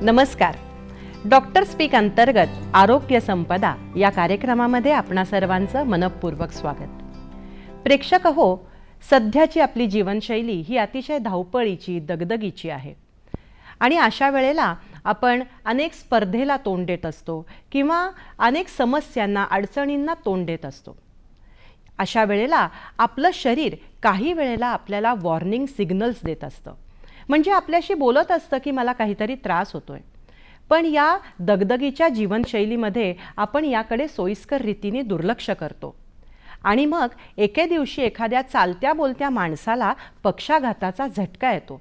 नमस्कार. Doctor speak अंतर्गत आरोग्य संपदा या कार्यक्रमामध्ये आपणा सर्वांचं मनपूर्वक स्वागत. प्रेक्षक हो, सध्याची आपली जीवनशैली ही अतिशय धावपळीची, दगदगीची आहे आणि अशा वेळेला आपण अनेक स्पर्धेला तोंड देत असतो किंवा अनेक समस्यांना, अडचणींना तोंड देत असतो. अशा वेळेला आपलं शरीर काही वेळेला आपल्याला वॉर्निंग सिग्नल्स देत असतं, म्हणजे आपल्याशी बोलत असतं की मला काहीतरी त्रास होतोय. पण या दगदगीच्या जीवनशैलीमध्ये आपण याकडे सोयीस्कर रीतीने दुर्लक्ष करतो आणि मग एके दिवशी एखाद्या चालत्या बोलत्या माणसाला पक्षाघाताचा झटका येतो.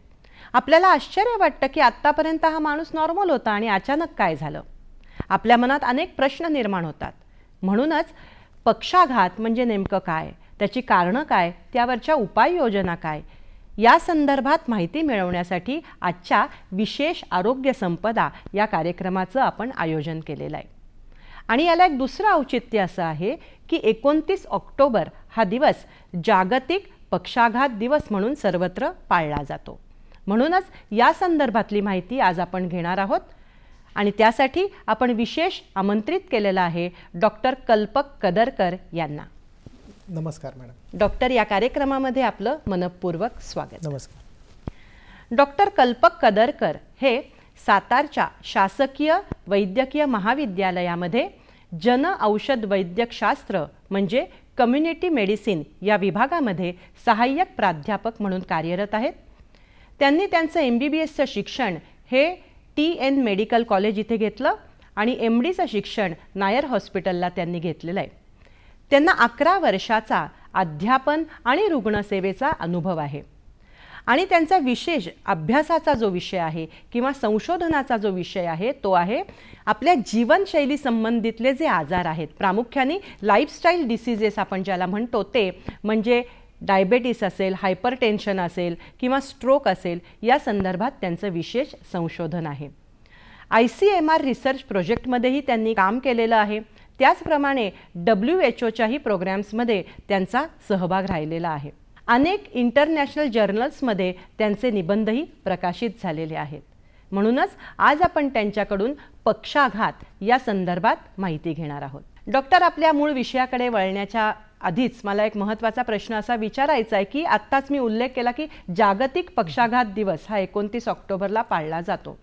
आपल्याला आश्चर्य वाटतं की आत्तापर्यंत हा माणूस नॉर्मल होता आणि अचानक काय झालं. आपल्या मनात अनेक प्रश्न निर्माण होतात. म्हणूनच पक्षाघात म्हणजे नेमकं काय, त्याची कारणं काय, त्यावरच्या उपाययोजना काय, या संदर्भात माहिती मिळवण्यासाठी आजच्या विशेष आरोग्य संपदा या कार्यक्रमाचं आपण आयोजन केलेलं आहे. आणि याला एक दुसरं औचित्य असं आहे की 29 ऑक्टोबर हा दिवस जागतिक पक्षाघात दिवस म्हणून सर्वत्र पाळला जातो. म्हणूनच या संदर्भातली माहिती आज आपण घेणार आहोत आणि त्यासाठी आपण विशेष आमंत्रित केलेलं आहे डॉक्टर कल्पक कदरकर यांना. नमस्कार मॅडम. डॉक्टर, या कार्यक्रमामध्ये आपलं मनपूर्वक स्वागत. नमस्कार. डॉक्टर कल्पक कदरकर हे सातारच्या शासकीय वैद्यकीय महाविद्यालयामध्ये जन औषध वैद्यकशास्त्र म्हणजे कम्युनिटी मेडिसिन या विभागामध्ये सहाय्यक प्राध्यापक म्हणून कार्यरत आहेत. त्यांनी त्यांचं MBBSचं शिक्षण हे TN मेडिकल कॉलेज इथे घेतलं आणि MDचं शिक्षण नायर हॉस्पिटलला त्यांनी घेतलेलं आहे. त्यांना 11 वर्षाचा अध्यापन आणि रुग्णसेवेचा अनुभव आहे आणि त्यांचा विशेष अभ्यासाचा जो विषय आहे किंवा संशोधनाचा जो विषय आहे तो आहे आपल्या जीवनशैली संबंधितले जे आजार आहेत, प्रामुख्याने लाईफस्टाईल डिसीजेस आपण ज्याला म्हणतो ते, म्हणजे डायबेटीस असेल, हायपरटेन्शन असेल किंवा स्ट्रोक असेल, या संदर्भात त्यांचं विशेष संशोधन आहे. ICMR रिसर्च प्रोजेक्टमध्येही त्यांनी काम केलेलं आहे. त्याचप्रमाणे WHOच्याही प्रोग्रॅम्समध्ये त्यांचा सहभाग राहिलेला आहे. अनेक इंटरनॅशनल जर्नल्समध्ये त्यांचे निबंधही प्रकाशित झालेले आहेत. म्हणूनच आज आपण त्यांच्याकडून पक्षाघात या संदर्भात माहिती घेणार आहोत. डॉक्टर, आपल्या मूळ विषयाकडे वळण्याच्या आधीच मला एक महत्त्वाचा प्रश्न असा विचारायचा आहे की आत्ताच मी उल्लेख केला की जागतिक पक्षाघात दिवस हा 29 ऑक्टोबरला पाळला जातो.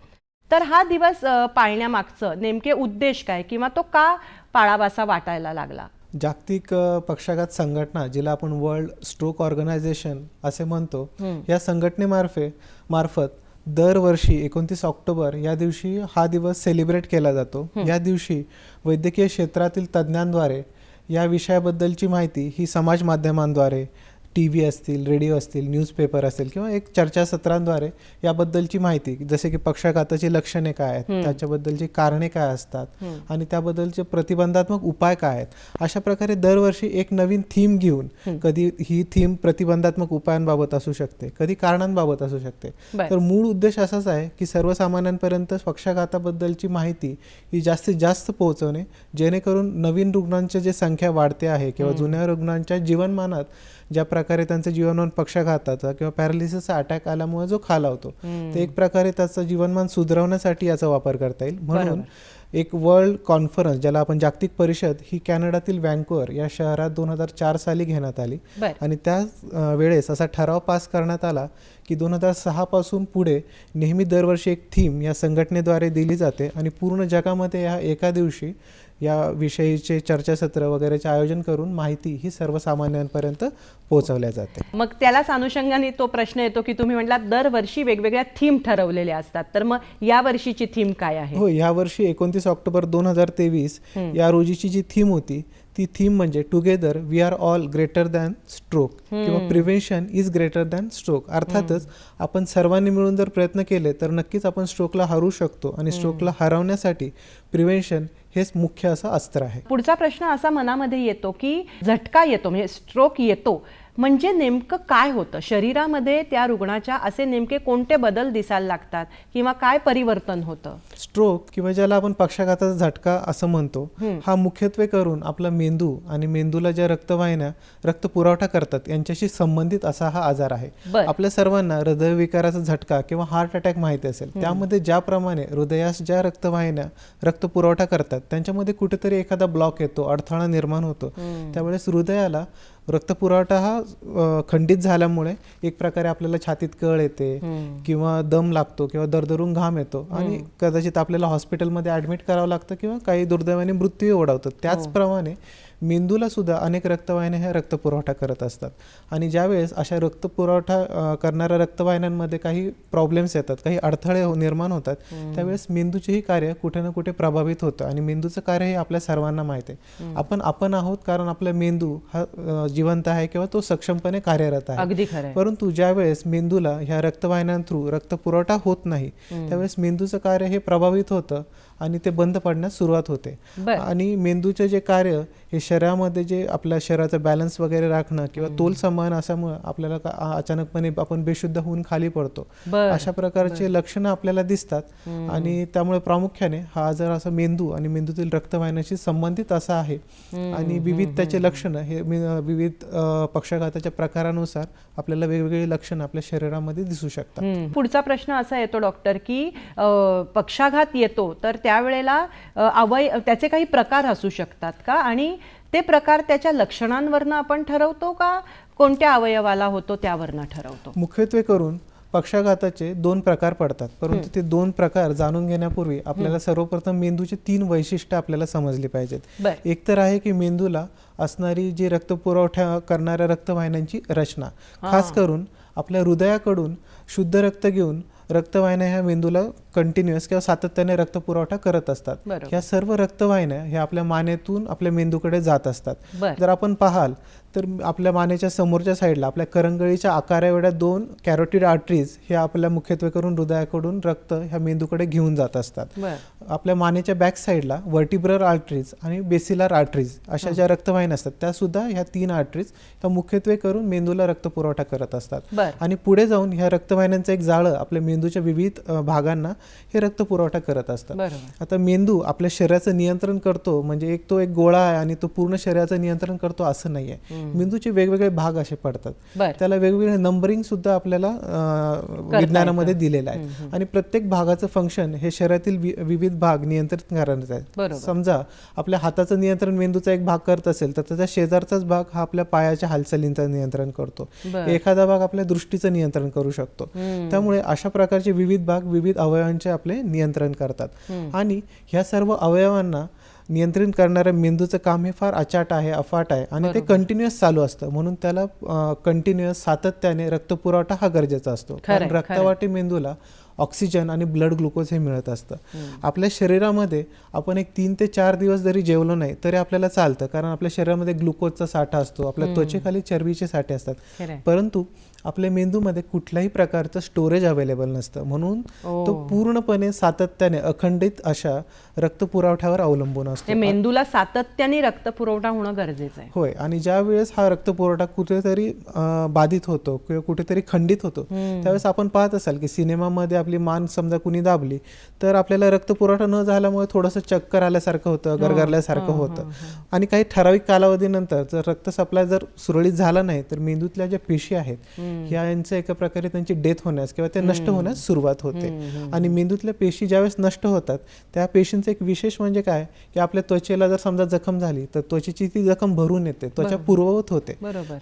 तर हा दिवस पाळण्यामागचं नेमके उद्देश काय किंवा तो का पाळावासा वाटायला लागला? जागतिक पक्षाघात संघटना, जिला आपण वर्ल्ड स्ट्रोक ऑर्गनायझेशन असे म्हणतो, या संघटनेमार्फत दरवर्षी 29 ऑक्टोबर या दिवशी हा दिवस सेलिब्रेट केला जातो. या दिवशी वैद्यकीय क्षेत्रातील तज्ज्ञांद्वारे या विषयाबद्दलची माहिती ही समाज माध्यमांद्वारे, TV असतील, रेडिओ असतील, न्यूजपेपर असेल किंवा एक चर्चासत्रांद्वारे याबद्दलची माहिती, जसे की पक्षाघाताची लक्षणे काय आहेत, त्याच्याबद्दलची कारणे काय असतात आणि त्याबद्दलचे प्रतिबंधात्मक उपाय काय आहेत, अशा प्रकारे दरवर्षी एक नवीन थीम घेऊन, कधी ही थीम प्रतिबंधात्मक उपायांबाबत असू शकते, कधी कारणांबाबत असू शकते. तर मूळ उद्देश असाच आहे की सर्वसामान्यांपर्यंत पक्षाघाताबद्दलची माहिती ही जास्तीत जास्त पोहोचवणे, जेणेकरून नवीन रुग्णांची जी संख्या वाढते आहे किंवा जुन्या रुग्णांच्या जीवनमानात ज्या प्रकारे त्यांचं जीवनमान पक्षाघाताचा किंवा पॅरालिसिसचा अटॅक आल्यामुळे जो खालावतो, ते एक प्रकारे त्याचं जीवनमान सुधारवण्यासाठी याचा वापर करता येईल. म्हणून एक वर्ल्ड कॉन्फरन्स, ज्याला आपण जागतिक परिषद, ही कॅनडातील वँकुव्हर या शहरात 2004 साली घेण्यात आली आणि त्या वेळेस असा ठराव पास करण्यात आला की 2006 पासून पुढे नेहमी दरवर्षी एक थीम या संघटनेद्वारे दिली जाते आणि पूर्ण जगामध्ये ह्या एका दिवशी या विषयीचे चर्चासत्र वगैरेचे आयोजन करून माहिती ही सर्वसामान्यांपर्यंत पोहोचवल्या जाते. मग त्यालाच अनुषंगाने तो प्रश्न येतो की तुम्ही म्हटलात दरवर्षी वेगवेगळ्या थीम ठरवलेल्या असतात, तर मग या वर्षीची थीम काय आहे? हो, यावर्षी 29 ऑक्टोबर 2023 या रोजीची जी थीम होती ती थीम म्हणजे together we are all greater than stroke किंवा prevention is greater than stroke. अर्थातच आपण सर्वांनी मिळून जर प्रयत्न केले तर नक्कीच आपण स्ट्रोकला हरवू शकतो आणि स्ट्रोकला हरवण्यासाठी प्रिव्हेन्शन हेच मुख्य असं अस्त्र आहे. पुढचा प्रश्न असा मनामध्ये येतो की झटका येतो म्हणजे स्ट्रोक येतो म्हणजे नेमकं काय होतं शरीरामध्ये त्या रुग्णाच्या, असे नेमके कोणते बदल दिसायला लागतात किंवा काय परिवर्तन होतं? स्ट्रोक किंवा ज्याला आपण पक्षाघाताचा झटका असं म्हणतो, हा मुख्यत्वे करून आपला मेंदू आणि मेंदूला ज्या रक्तवाहिन्या रक्त पुरवठा करतात यांच्याशी संबंधित असा हा आजार आहे. आपल्या सर्वांना हृदयविकाराचा झटका किंवा हार्ट अटॅक माहिती असेल. त्यामध्ये ज्याप्रमाणे हृदयास ज्या रक्तवाहिन्या रक्त पुरवठा करतात त्यांच्यामध्ये कुठेतरी एखादा ब्लॉक येतो, अडथळा निर्माण होतो. त्यावेळेस हृदयाला रक्तपुरवठा हा खंडित झाल्यामुळे एक प्रकारे आपल्याला छातीत कळ येते किंवा दम लागतो किंवा दरदरून घाम येतो आणि कदाचित आपल्याला हॉस्पिटलमध्ये ॲडमिट करावं लागतं किंवा काही दुर्दैवाने मृत्यू ओढवतात. त्याचप्रमाणे मेंदूला सुद्धा अनेक रक्तवाहिन्या ह्या रक्तपुरवठा करत असतात आणि ज्यावेळेस अशा रक्तपुरवठा करणाऱ्या रक्तवाहिन्यांमध्ये काही प्रॉब्लेम्स येतात, काही अडथळे निर्माण होतात, त्यावेळेस मेंदूचेही कार्य कुठे ना कुठे प्रभावित होतं आणि मेंदूचं कार्य हे आपल्या सर्वांना माहिती आहे. आपण आहोत कारण आपला मेंदू हा जिवंत आहे किंवा तो सक्षमपणे कार्यरत आहे. अगदी खरं. परंतु ज्यावेळेस मेंदूला ह्या रक्तवाहिन्यां थ्रू रक्तपुरवठा होत नाही त्यावेळेस मेंदूचं कार्य हे प्रभावित होतं आणि ते बंद पडण्यास सुरुवात होते. आणि मेंदूचे जे कार्य हे शरीरामध्ये जे आपल्या शरीराचं बॅलन्स वगैरे राखणं किंवा तोल संभाळण अशामुळे आपल्याला अचानकपणे आपण बेशुद्ध होऊन खाली पडतो, अशा प्रकारचे लक्षणं आपल्याला दिसतात आणि त्यामुळे प्रामुख्याने हा आजार असा मेंदू आणि मेंदूतील रक्तवाहिन्याशी संबंधित असा आहे आणि विविध त्याचे लक्षणं हे विविध पक्षाघाताच्या प्रकारानुसार आपल्याला वेगवेगळी लक्षणं आपल्या शरीरामध्ये दिसू शकतात. पुढचा प्रश्न असा येतो डॉक्टर की पक्षाघात येतो तर त्यावेळेला त्याचे काही प्रकार असू शकतात का आणि ते प्रकार त्याच्या लक्षणांवरनं आपण ठरवतो का कोणत्या अवयवाला होतो त्यावरनं ठरवतो? मुख्यत्वे करून पक्षाघाताचे 2 प्रकार पडतात, परंतु ते 2 प्रकार जाणून घेण्यापूर्वी आपल्याला सर्वप्रथम मेंदूची 3 वैशिष्ट्ये आपल्याला समजली पाहिजेत. एक तर आहे की मेंदूला असणारी जी रक्तपुरवठा करणाऱ्या रक्तवाहिन्यांची रचना, खास करून आपल्या हृदयाकडून शुद्ध रक्त घेऊन रक्तवाहिन्या ह्या मेंदूला कंटिन्युअस किंवा सातत्याने रक्तपुरवठा करत असतात. ह्या सर्व रक्तवाहिन्या ह्या आपल्या मानेतून आपल्या मेंदूकडे जात असतात. जर आपण पाहाल तर आपल्या मानेच्या समोरच्या साईडला आपल्या करंगळीच्या आकारा एवढ्या 2 कॅरोटिड आर्टरीज हे आपल्या मुख्यत्वे करून हृदयाकडून रक्त ह्या मेंदूकडे घेऊन जात असतात. आपल्या मानेच्या बॅक साईडला व्हर्टिब्रल आर्टरीज आणि बेसिलर आर्टरीज अशा ज्या रक्तवाहिन्या असतात त्या सुद्धा ह्या 3 आर्टरीज ह्या मुख्यत्वे करून मेंदूला रक्तपुरवठा करत असतात. आणि पुढे जाऊन ह्या रक्तवाहिन्यांचं एक जाळं आपल्या मेंदूच्या विविध भागांना हे रक्तपुरवठा करत असतात. आता मेंदू आपल्या शरीराचं नियंत्रण करतो म्हणजे तो एक गोळा आहे आणि तो पूर्ण शरीराचं नियंत्रण करतो असं नाहीये. मेंदूचे वेगवेगळे भाग असे पडतात, त्याला वेगवेगळे नंबरिंग सुद्धा आपल्याला विज्ञानामध्ये दिलेलं आहे आणि प्रत्येक भागाचं फंक्शन हे शरीरातील विविध भाग नियंत्रित करण्याचं आहे. समजा आपल्या हाताचं नियंत्रण मेंदूचा एक भाग करत असेल तर त्याच्या शेजारचाच भाग हा आपल्या पायाच्या हालचालींचं नियंत्रण करतो, एखादा भाग आपल्या दृष्टीचं नियंत्रण करू शकतो. त्यामुळे अशा प्रकारचे विविध भाग विविध अवयवांचे आपले नियंत्रण करतात आणि ह्या सर्व अवयवांना नियंत्रित करणाऱ्या मेंदूचं काम हे फार अचाट आहे, अफाट आहे आणि ते कंटिन्युअस चालू असतं. म्हणून त्याला कंटिन्युअस सातत्याने रक्तपुरवठा हा गरजेचा असतो. कारण रक्तावाटे मेंदूला ऑक्सिजन आणि ब्लड ग्लुकोज हे मिळत असतं. आपल्या शरीरामध्ये आपण एक 3 ते 4 दिवस जरी जेवलो नाही तरी आपल्याला चालतं, कारण आपल्या शरीरामध्ये ग्लुकोजचा साठा असतो, आपल्या त्वचेखाली चरबीचे साठे असतात. परंतु आपल्या मेंदूमध्ये कुठल्याही प्रकारचं स्टोरेज अवेलेबल नसतं, म्हणून तो पूर्णपणे सातत्याने अखंडित अशा रक्तपुरवठ्यावर अवलंबून असतो. मेंदूला सातत्याने रक्तपुरवठा होणं गरजेचं आहे. होय, आणि ज्या वेळेस हा रक्तपुरवठा कुठेतरी बाधित होतो किंवा कुठेतरी खंडित होतो त्यावेळेस आपण पाहत असाल की सिनेमामध्ये आपली मान समजा कुणी दाबली तर आपल्याला रक्तपुरवठा न झाल्यामुळे थोडंसं चक्कर आल्यासारखं होतं, गरगरल्यासारखं होतं आणि काही ठराविक कालावधीनंतर जर रक्त सप्लाय जर सुरळीत झाला नाही तर मेंदूतल्या ज्या पेशी आहेत यांचं एका प्रकारे त्यांची डेथ होण्यास किंवा ते नष्ट होण्यास सुरुवात होते. आणि मेंदूतल्या पेशी ज्यावेळेस नष्ट होतात त्या पेशींचं एक विशेष म्हणजे काय की आपल्या त्वचेला जर समजा जखम झाली तर त्वचेची ती जखम भरून येते, त्वचा पूर्ववत होते.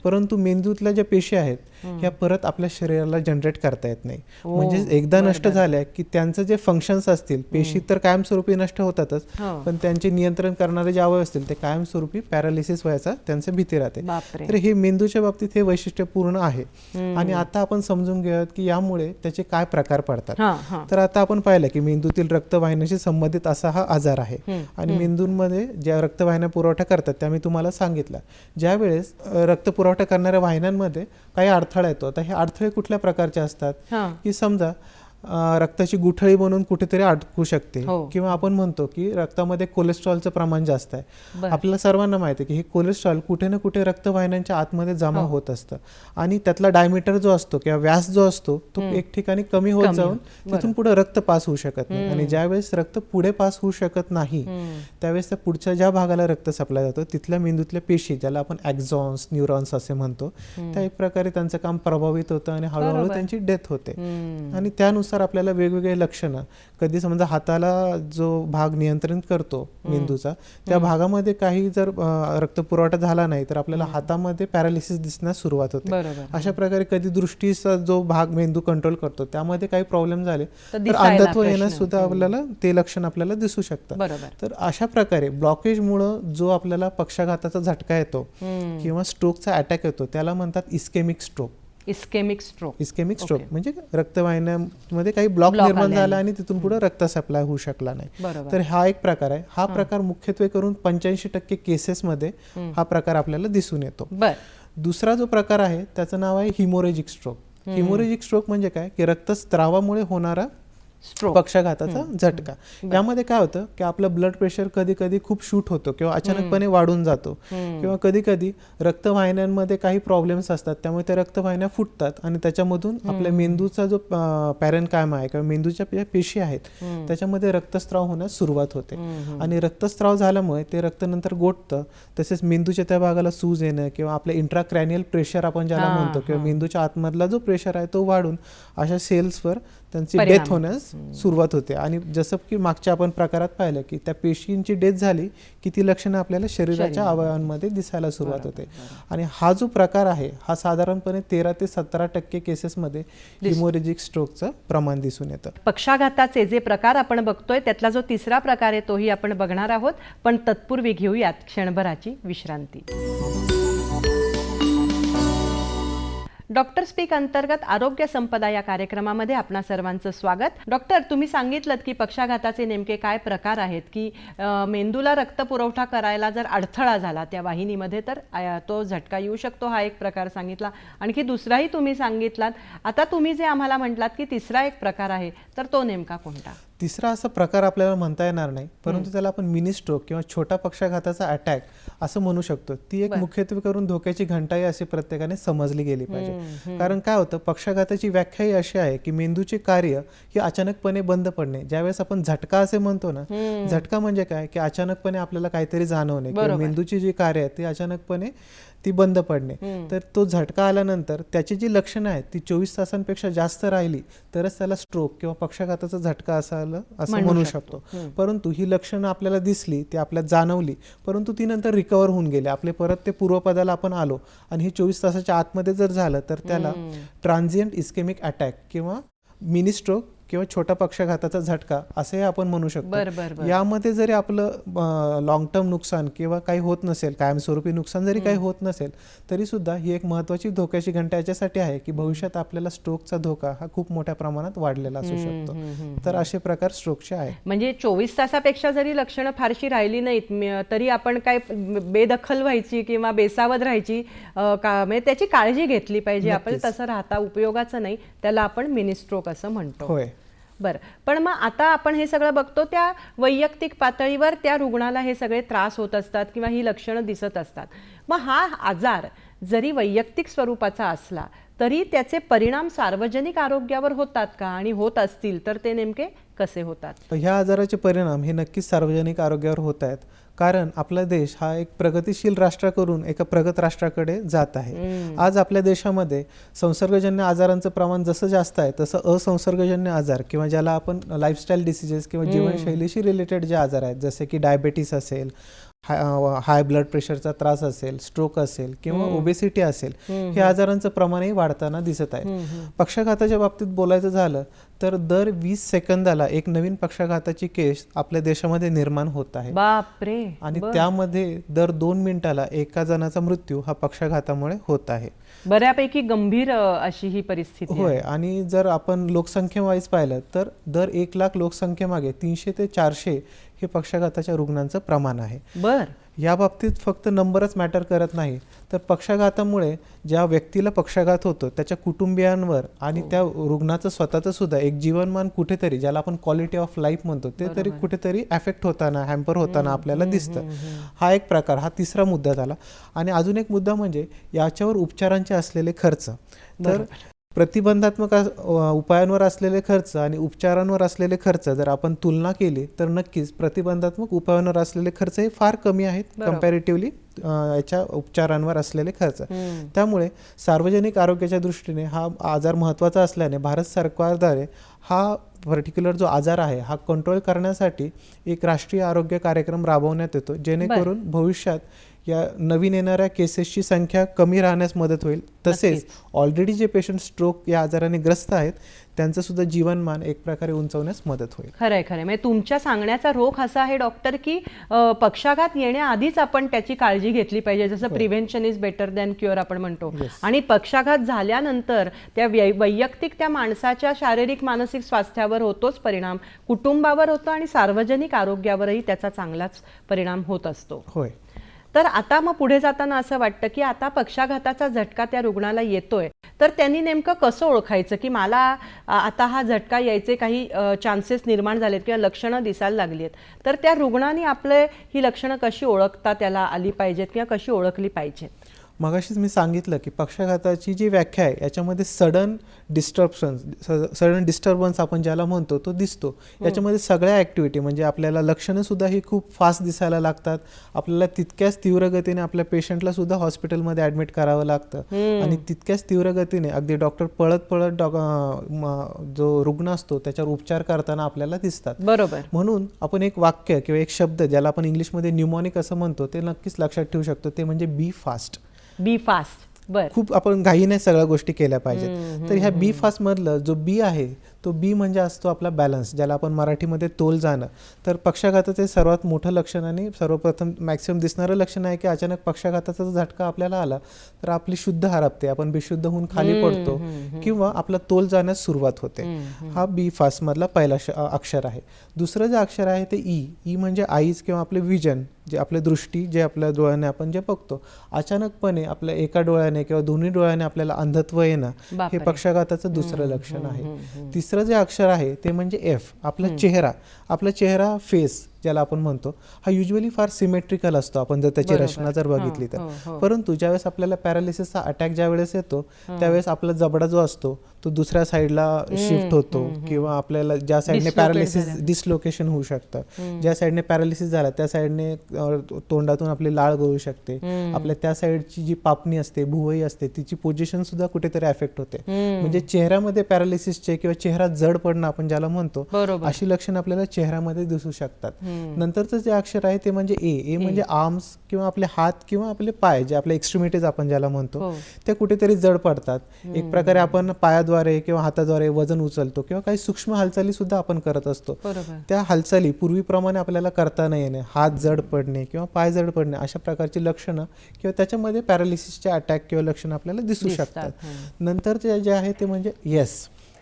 परंतु मेंदूतल्या ज्या पेशी आहेत ह्या परत आपल्या शरीराला जनरेट करता येत नाही. म्हणजे एकदा नष्ट झाल्या की त्यांचं जे फंक्शन्स असतील, पेशी तर कायमस्वरूपी नष्ट होतातच, पण त्यांचे नियंत्रण करणारे जे अवयव असतील ते कायमस्वरूपी पॅरालिसिस व्हायचा त्यांचं भीती राहते. तर हे मेंदूच्या बाबतीत हे वैशिष्ट्यपूर्ण आहे. आणि आता आपण समजून घेऊयात की यामुळे त्याचे काय प्रकार पडतात. तर आता आपण पाहिलं की मेंदूतील रक्तवाहिन्याशी संबंधित असा हा आजार आहे. आणि मेंदूंमध्ये ज्या रक्तवाहिन्या पुरवठा करतात त्या मी तुम्हाला सांगितलं. ज्या वेळेस रक्त पुरवठा करणाऱ्या वाहिन्यांमध्ये काही अडथळा येतो. आता हे अडथळे कुठल्या प्रकारचे असतात की समजा रक्ताची गुठळी बनवून कुठेतरी अडकू शकते, किंवा आपण म्हणतो की रक्तामध्ये कोलेस्ट्रॉलचं प्रमाण जास्त आहे. आपल्याला सर्वांना माहिती आहे की हे कोलेस्ट्रॉल कुठे ना कुठे रक्तवाहिन्यांच्या आतमध्ये जमा होत असतं आणि त्यातला डायमीटर जो असतो किंवा व्यास जो असतो तो एक ठिकाणी कमी होत जाऊन तिथून पुढे रक्त पास होऊ शकत नाही. आणि ज्यावेळेस रक्त पुढे पास होऊ शकत नाही त्यावेळेस त्या पुढच्या ज्या भागाला रक्त सप्लाय जातो तिथल्या मेंदूतल्या पेशी, ज्याला आपण ॲक्झॉन्स, न्यूरॉन्स असे म्हणतो, त्या एक प्रकारे त्यांचं काम प्रभावित होतं आणि हळूहळू त्यांची डेथ होते. आणि त्यानुसार आपल्याला वेगवेगळे लक्षणं, कधी समजा हाताला जो भाग नियंत्रण करतो मेंदूचा त्या भागामध्ये काही जर रक्त पुरवठा झाला नाही तर आपल्याला हातामध्ये पॅरालिसिस दिसण्यास सुरुवात होते. अशा प्रकारे कधी दृष्टीचा जो भाग मेंदू कंट्रोल करतो त्यामध्ये काही प्रॉब्लेम झाले तर अंधत्व येण्यास सुद्धा आपल्याला ते लक्षण आपल्याला दिसू शकतात. तर अशा प्रकारे ब्लॉकेजमुळं जो आपल्याला पक्षाघाताचा झटका येतो किंवा स्ट्रोकचा अटॅक येतो त्याला म्हणतात इस्केमिक स्ट्रोक. इस्केमिक स्ट्रोक म्हणजे रक्तवाहिन्यांमध्ये काही ब्लॉक निर्माण झाला आणि तिथून पुढे रक्त सप्लाय होऊ शकला नाही. तर हा एक प्रकार आहे. हा प्रकार मुख्यत्वे करून 85% केसेसमध्ये हा प्रकार आपल्याला दिसून येतो. दुसरा जो प्रकार आहे त्याचं नाव आहे हिमोरेजिक स्ट्रोक. हिमोरेजिक स्ट्रोक म्हणजे काय की रक्तस्त्रावामुळे होणारा पक्षाघाताचा झटका. यामध्ये काय होतं की आपलं ब्लड प्रेशर कधी कधी खूप शूट होतो किंवा अचानकपणे वाढून जातो, किंवा कधी कधी रक्तवाहिन्यांमध्ये काही प्रॉब्लेम्स असतात त्यामुळे त्या रक्तवाहिन्या फुटतात आणि त्याच्यामधून आपल्या मेंदूचा जो पॅरेन्कायमा आहे किंवा मेंदूच्या पेशी आहेत त्याच्यामध्ये रक्तस्राव होण्यास सुरुवात होते. आणि रक्तस्राव झाल्यामुळे ते रक्त नंतर गोठतं, तसेच मेंदूच्या त्या भागाला सूज येणं किंवा आपल्या इंट्राक्रॅनियल प्रेशर आपण ज्याला म्हणतो किंवा मेंदूच्या आतमधला जो प्रेशर आहे तो वाढून अशा सेल्सवर त्यांची डेथ होण्यास सुरुवात होते. आणि जसं की मागच्या आपण प्रकारात पाहिलं की त्या पेशींची डेथ झाली की ती लक्षणं आपल्याला शरीराच्या अवयवांमध्ये दिसायला सुरुवात होते. आणि हा जो प्रकार आहे हा साधारणपणे 13 ते 17% केसेसमध्ये हिमोरेजिक स्ट्रोकचं प्रमाण दिसून येतं. पक्षाघाताचे जे प्रकार आपण बघतोय त्यातला जो तिसरा प्रकार आहे तोही आपण बघणार आहोत, पण तत्पूर्वी घेऊयात क्षणभराची विश्रांती. डॉक्टर स्पीक अंतर्गत आरोग्य संपदा या कार्यक्रमामध्ये आपणा सर्वांचं स्वागत. डॉक्टर, तुम्ही सांगितलं की पक्षाघाताचे नेमके काय प्रकार आहेत, की मेंदूला रक्त पुरवठा करायला जर अडथळा झाला त्या वाहिनीमध्ये तर तो झटका येऊ शकतो, हा एक प्रकार सांगितला. आणखी दुसराही तुम्ही सांगितलात. आता तुम्ही जे आम्हाला म्हटलात की तिसरा एक प्रकार आहे तर तो नेमका कोणता? तिसरा असा प्रकार आपल्याला म्हणता येणार नाही, परंतु त्याला आपण मिनी स्ट्रोक किंवा छोटा पक्षाघाताचा अटॅक असं म्हणू शकतो. ती एक मुख्यत्वे करून धोक्याची घंटाई अशी प्रत्येकाने समजली गेली पाहिजे. कारण काय होतं, पक्षाघाताची व्याख्या ही अशी आहे की मेंदूचे कार्य हे अचानकपणे बंद पडणे. ज्यावेळेस आपण झटका असे म्हणतो ना, झटका म्हणजे काय की अचानकपणे आपल्याला काहीतरी जाणवणे किंवा मेंदूची जी कार्य आहेत ती अचानकपणे ती बंद पडणे. तर तो झटका आल्यानंतर त्याची जी लक्षणं आहेत ती 24 तासांपेक्षा जास्त राहिली तरच त्याला स्ट्रोक किंवा पक्षाघाताचा झटका असं म्हणू शकतो. परंतु ही लक्षणं आपल्याला दिसली, ती आपल्याला जाणवली, परंतु ती नंतर रिकवर होऊन गेले, आपले परत ते पूर्वपदाला आपण आलो आणि हे 24 तासाच्या आतमध्ये जर झालं तर त्याला ट्रान्झिएंट इस्केमिक अटॅक किंवा मिनी स्ट्रोक किंवा छोटा पक्षाघाताचा झटका असे आपण म्हणू शकतो. यामध्ये जरी आपलं लॉंग टर्म नुकसान किंवा काही होत नसेल, कायमस्वरूपी नुकसान जरी काही होत नसेल तरी सुद्धा ही एक महत्त्वाची धोक्याची घंटा याच्यासाठी आहे की भविष्यात आपल्याला स्ट्रोकचा धोका हा खूप मोठ्या प्रमाणात वाढलेला असू शकतो. तर असे प्रकार स्ट्रोकचे आहेत. म्हणजे 24 तासापेक्षा जरी लक्षणं फारशी राहिली नाहीत तरी आपण काय बेदखल व्हायची किंवा बेसावध राहायची म्हणजे त्याची काळजी घेतली पाहिजे. आपण तसं राहता उपयोगाचं नाही, त्याला आपण मिनी स्ट्रोक असं म्हणतो. होय. बरं, पण मग आता आपण हे सगळं बघतो त्या वैयक्तिक पातळीवर त्या रुग्णाला हे सगळे त्रास होत असतात किंवा ही लक्षणं दिसत असतात. मग हा आजार जरी वैयक्तिक स्वरूपाचा असला तरी त्याचे परिणाम सार्वजनिक आरोग्यावर होतात का, आणि होत असतील तर ते नेमके कसे होतात? ह्या आजाराचे परिणाम हे नक्कीच सार्वजनिक आरोग्यावर होत आहेत, कारण आपला देश हा एक प्रगतिशील राष्ट्राकडून एका प्रगत राष्ट्राकडे जात आहे. आज आपल्या देशामध्ये संसर्गजन्य आजारांचं प्रमाण जसं जास्त आहे तसं असंसर्गजन्य आजार किंवा ज्याला आपण लाईफस्टाईल डिसीजेस किंवा जीवनशैलीशी रिलेटेड जे आजार आहेत, जसे की डायबेटीस असेल, हाय ब्लड प्रेशरचा त्रास असेल, स्ट्रोक असेल किंवा ओबेसिटी असेल, हे आजारांचं प्रमाणही वाढताना दिसत आहे. पक्षाघाताच्या बाबतीत बोलायचं झालं तर दर 20 सेकंदाला एक नवीन पक्षाघाताची केस आपल्या देशामध्ये निर्माण होत आहे. बापरे. आणि त्यामध्ये दर 2 मिनिटाला एका जणाचा मृत्यू हा पक्षाघातामुळे होत आहे. बऱ्यापैकी गंभीर अशी ही परिस्थिती होय. आणि जर आपण लोकसंख्येवाईज पाहिलं तर दर 1 लाख लोकसंख्येमागे 300 ते 400 हे पक्षाघाताच्या रुग्णांचं प्रमाण आहे. बर. या बाबतीत फक्त नंबरच मॅटर करत नाही, तर पक्षाघातामुळे ज्या व्यक्तीला पक्षाघात होतो त्याच्या कुटुंबियांवर आणि त्या रुग्णाचं स्वतःचं सुद्धा एक जीवनमान कुठेतरी, ज्याला आपण क्वालिटी ऑफ लाईफ म्हणतो, ते तरी कुठेतरी अफेक्ट होताना, हॅम्पर होताना आपल्याला दिसतं. हा एक प्रकार, हा तिसरा मुद्दा झाला. आणि अजून एक मुद्दा म्हणजे याच्यावर उपचारांचे असलेले खर्च. तर प्रतिबंधात्मक उपायांवर असलेले खर्च आणि उपचारांवर असलेले खर्च जर आपण तुलना केली तर नक्कीच प्रतिबंधात्मक उपायांवर असलेले खर्च हे फार कमी आहेत कम्पॅरेटिव्हली याच्या उपचारांवर असलेले खर्च. त्यामुळे सार्वजनिक आरोग्याच्या दृष्टीने हा आजार महत्त्वाचा असल्याने भारत सरकारद्वारे हा पर्टिक्युलर जो आजार आहे हा कंट्रोल करण्यासाठी एक राष्ट्रीय आरोग्य कार्यक्रम राबवण्यात येतो, जेणेकरून भविष्यात या नवीन येणाऱ्या केसेसची संख्या कमी राहण्यास मदत होईल. तसेच ऑलरेडी जे पेशंट स्ट्रोक या आजाराने ग्रस्त आहेत त्यांचं सुद्धा जीवनमान एक प्रकारे उंचावण्यास मदत होईल. खरंय खरंय. म्हणजे तुमच्या सांगण्याचा रोख असा आहे डॉक्टर की पक्षाघात येण्याआधीच आपण त्याची काळजी घेतली पाहिजे, जसं prevention is better than cure आपण म्हणतो. आणि पक्षाघात झाल्यानंतर त्या वैयक्तिक त्या माणसाच्या शारीरिक मानसिक स्वास्थ्यावर होतोच परिणाम, कुटुंबावर होतो आणि सार्वजनिक आरोग्यावरही त्याचा चांगलाच परिणाम होत असतो. होय. तर आता मग पुढे जाताना असं वाटतं की आता पक्षाघाताचा झटका त्या रुग्णाला येतोय, तर त्यांनी नेमकं कसं ओळखायचं की मला आता हा झटका यायचे काही चान्सेस निर्माण झालेत किंवा लक्षणं दिसायला लागली आहेत, तर त्या रुग्णाने आपले ही लक्षणं कशी ओळखता त्याला आली पाहिजेत किंवा कशी ओळखली पाहिजेत? मगाशीच मी सांगितलं की पक्षाघाताची जी व्याख्या आहे याच्यामध्ये सडन डिस्टर्बन्स आपण ज्याला म्हणतो तो दिसतो. याच्यामध्ये सगळ्या ॲक्टिव्हिटी म्हणजे आपल्याला लक्षणं सुद्धा ही खूप फास्ट दिसायला लागतात. आपल्याला तितक्याच तीव्र गतीने आपल्या पेशंटला सुद्धा हॉस्पिटलमध्ये ॲडमिट करावं लागतं आणि तितक्याच तीव्र गतीने अगदी डॉक्टर पळत जो रुग्ण असतो त्याच्यावर उपचार करताना आपल्याला दिसतात. बरोबर. म्हणून आपण एक वाक्य किंवा एक शब्द ज्याला आपण इंग्लिशमध्ये न्यूमॉनिक असं म्हणतो ते नक्कीच लक्षात ठेवू शकतो, ते म्हणजे बी फास्ट. बी फास्ट. बर. खूप आपण घाईने सगळ्या गोष्टी केल्या पाहिजेत. तर ह्या बी फास्ट मधलं जो बी आहे तो बी म्हणजे असतो आपला बॅलन्स, ज्याला आपण मराठीमध्ये तोल जाणं. तर पक्षाघाताचे सर्वात मोठं लक्षण आणि सर्वप्रथम मॅक्सिमम दिसणारं लक्षण आहे की अचानक पक्षाघाताचा झटका आपल्याला आला तर आपली शुद्ध हरपते, आपण बेशुद्ध होऊन खाली पडतो किंवा आपला तोल जाण्यास सुरुवात होते. हा बी फास्ट मधला पहिला अक्षर आहे. दुसरं जे अक्षर आहे ते ई म्हणजे आईज किंवा आपले विजन, जे आपले दृष्टी, जे आपल्या डोळ्याने आपण जे बघतो. अचानकपणे आपल्या एका डोळ्याने किंवा दोन्ही डोळ्याने आपल्याला अंधत्व येणं हे पक्षाघाताचं दुसरं लक्षण आहे. तिसरं जे अक्षर आहे ते म्हणजे एफ, आपला चेहरा फेस ज्याला आपण म्हणतो, हा युजली फार सिमेट्रिकल असतो आपण जर त्याची रचना जर बघितली तर. परंतु ज्यावेळेस आपल्याला पॅरालिसिसचा अटॅक ज्यावेळेस येतो त्यावेळेस आपला जबडा जो असतो तो दुसऱ्या साईडला शिफ्ट होतो किंवा आपल्याला ज्या साईडने पॅरालिसिस डिसलोकेशन होऊ शकतं, ज्या साईडने पॅरालिसिस झाला त्या साईडने तोंडातून आपली लाळ गळू शकते. आपल्या त्या साईडची जी पापणी असते, भुवई असते, तिची पोझिशन सुद्धा कुठेतरी अफेक्ट होते. म्हणजे चेहऱ्यामध्ये पॅरालिसिसचे किंवा चेहरा जड पडणं आपण ज्याला म्हणतो अशी लक्षणं आपल्याला चेहऱ्यामध्ये दिसू शकतात. नंतरचं जे अक्षर आहे ते म्हणजे ए म्हणजे आर्म्स किंवा आपले हात किंवा आपले पाय, जे आपले एक्स्ट्रीमिटीज आपण ज्याला म्हणतो ते कुठेतरी जड पडतात. एक प्रकारे आपण पायाद्वारे किंवा हाताद्वारे वजन उचलतो किंवा काही सूक्ष्म हालचाली सुद्धा आपण करत असतो. त्या हालचाली पूर्वीप्रमाणे आपल्याला करता नाही येणे, हात जड पडणे किंवा पाय जड पडणे अशा प्रकारची लक्षणं किंवा त्याच्यामध्ये पॅरालिसिसचे अटॅक किंवा लक्षणं आपल्याला दिसू शकतात. नंतर जे आहे ते म्हणजे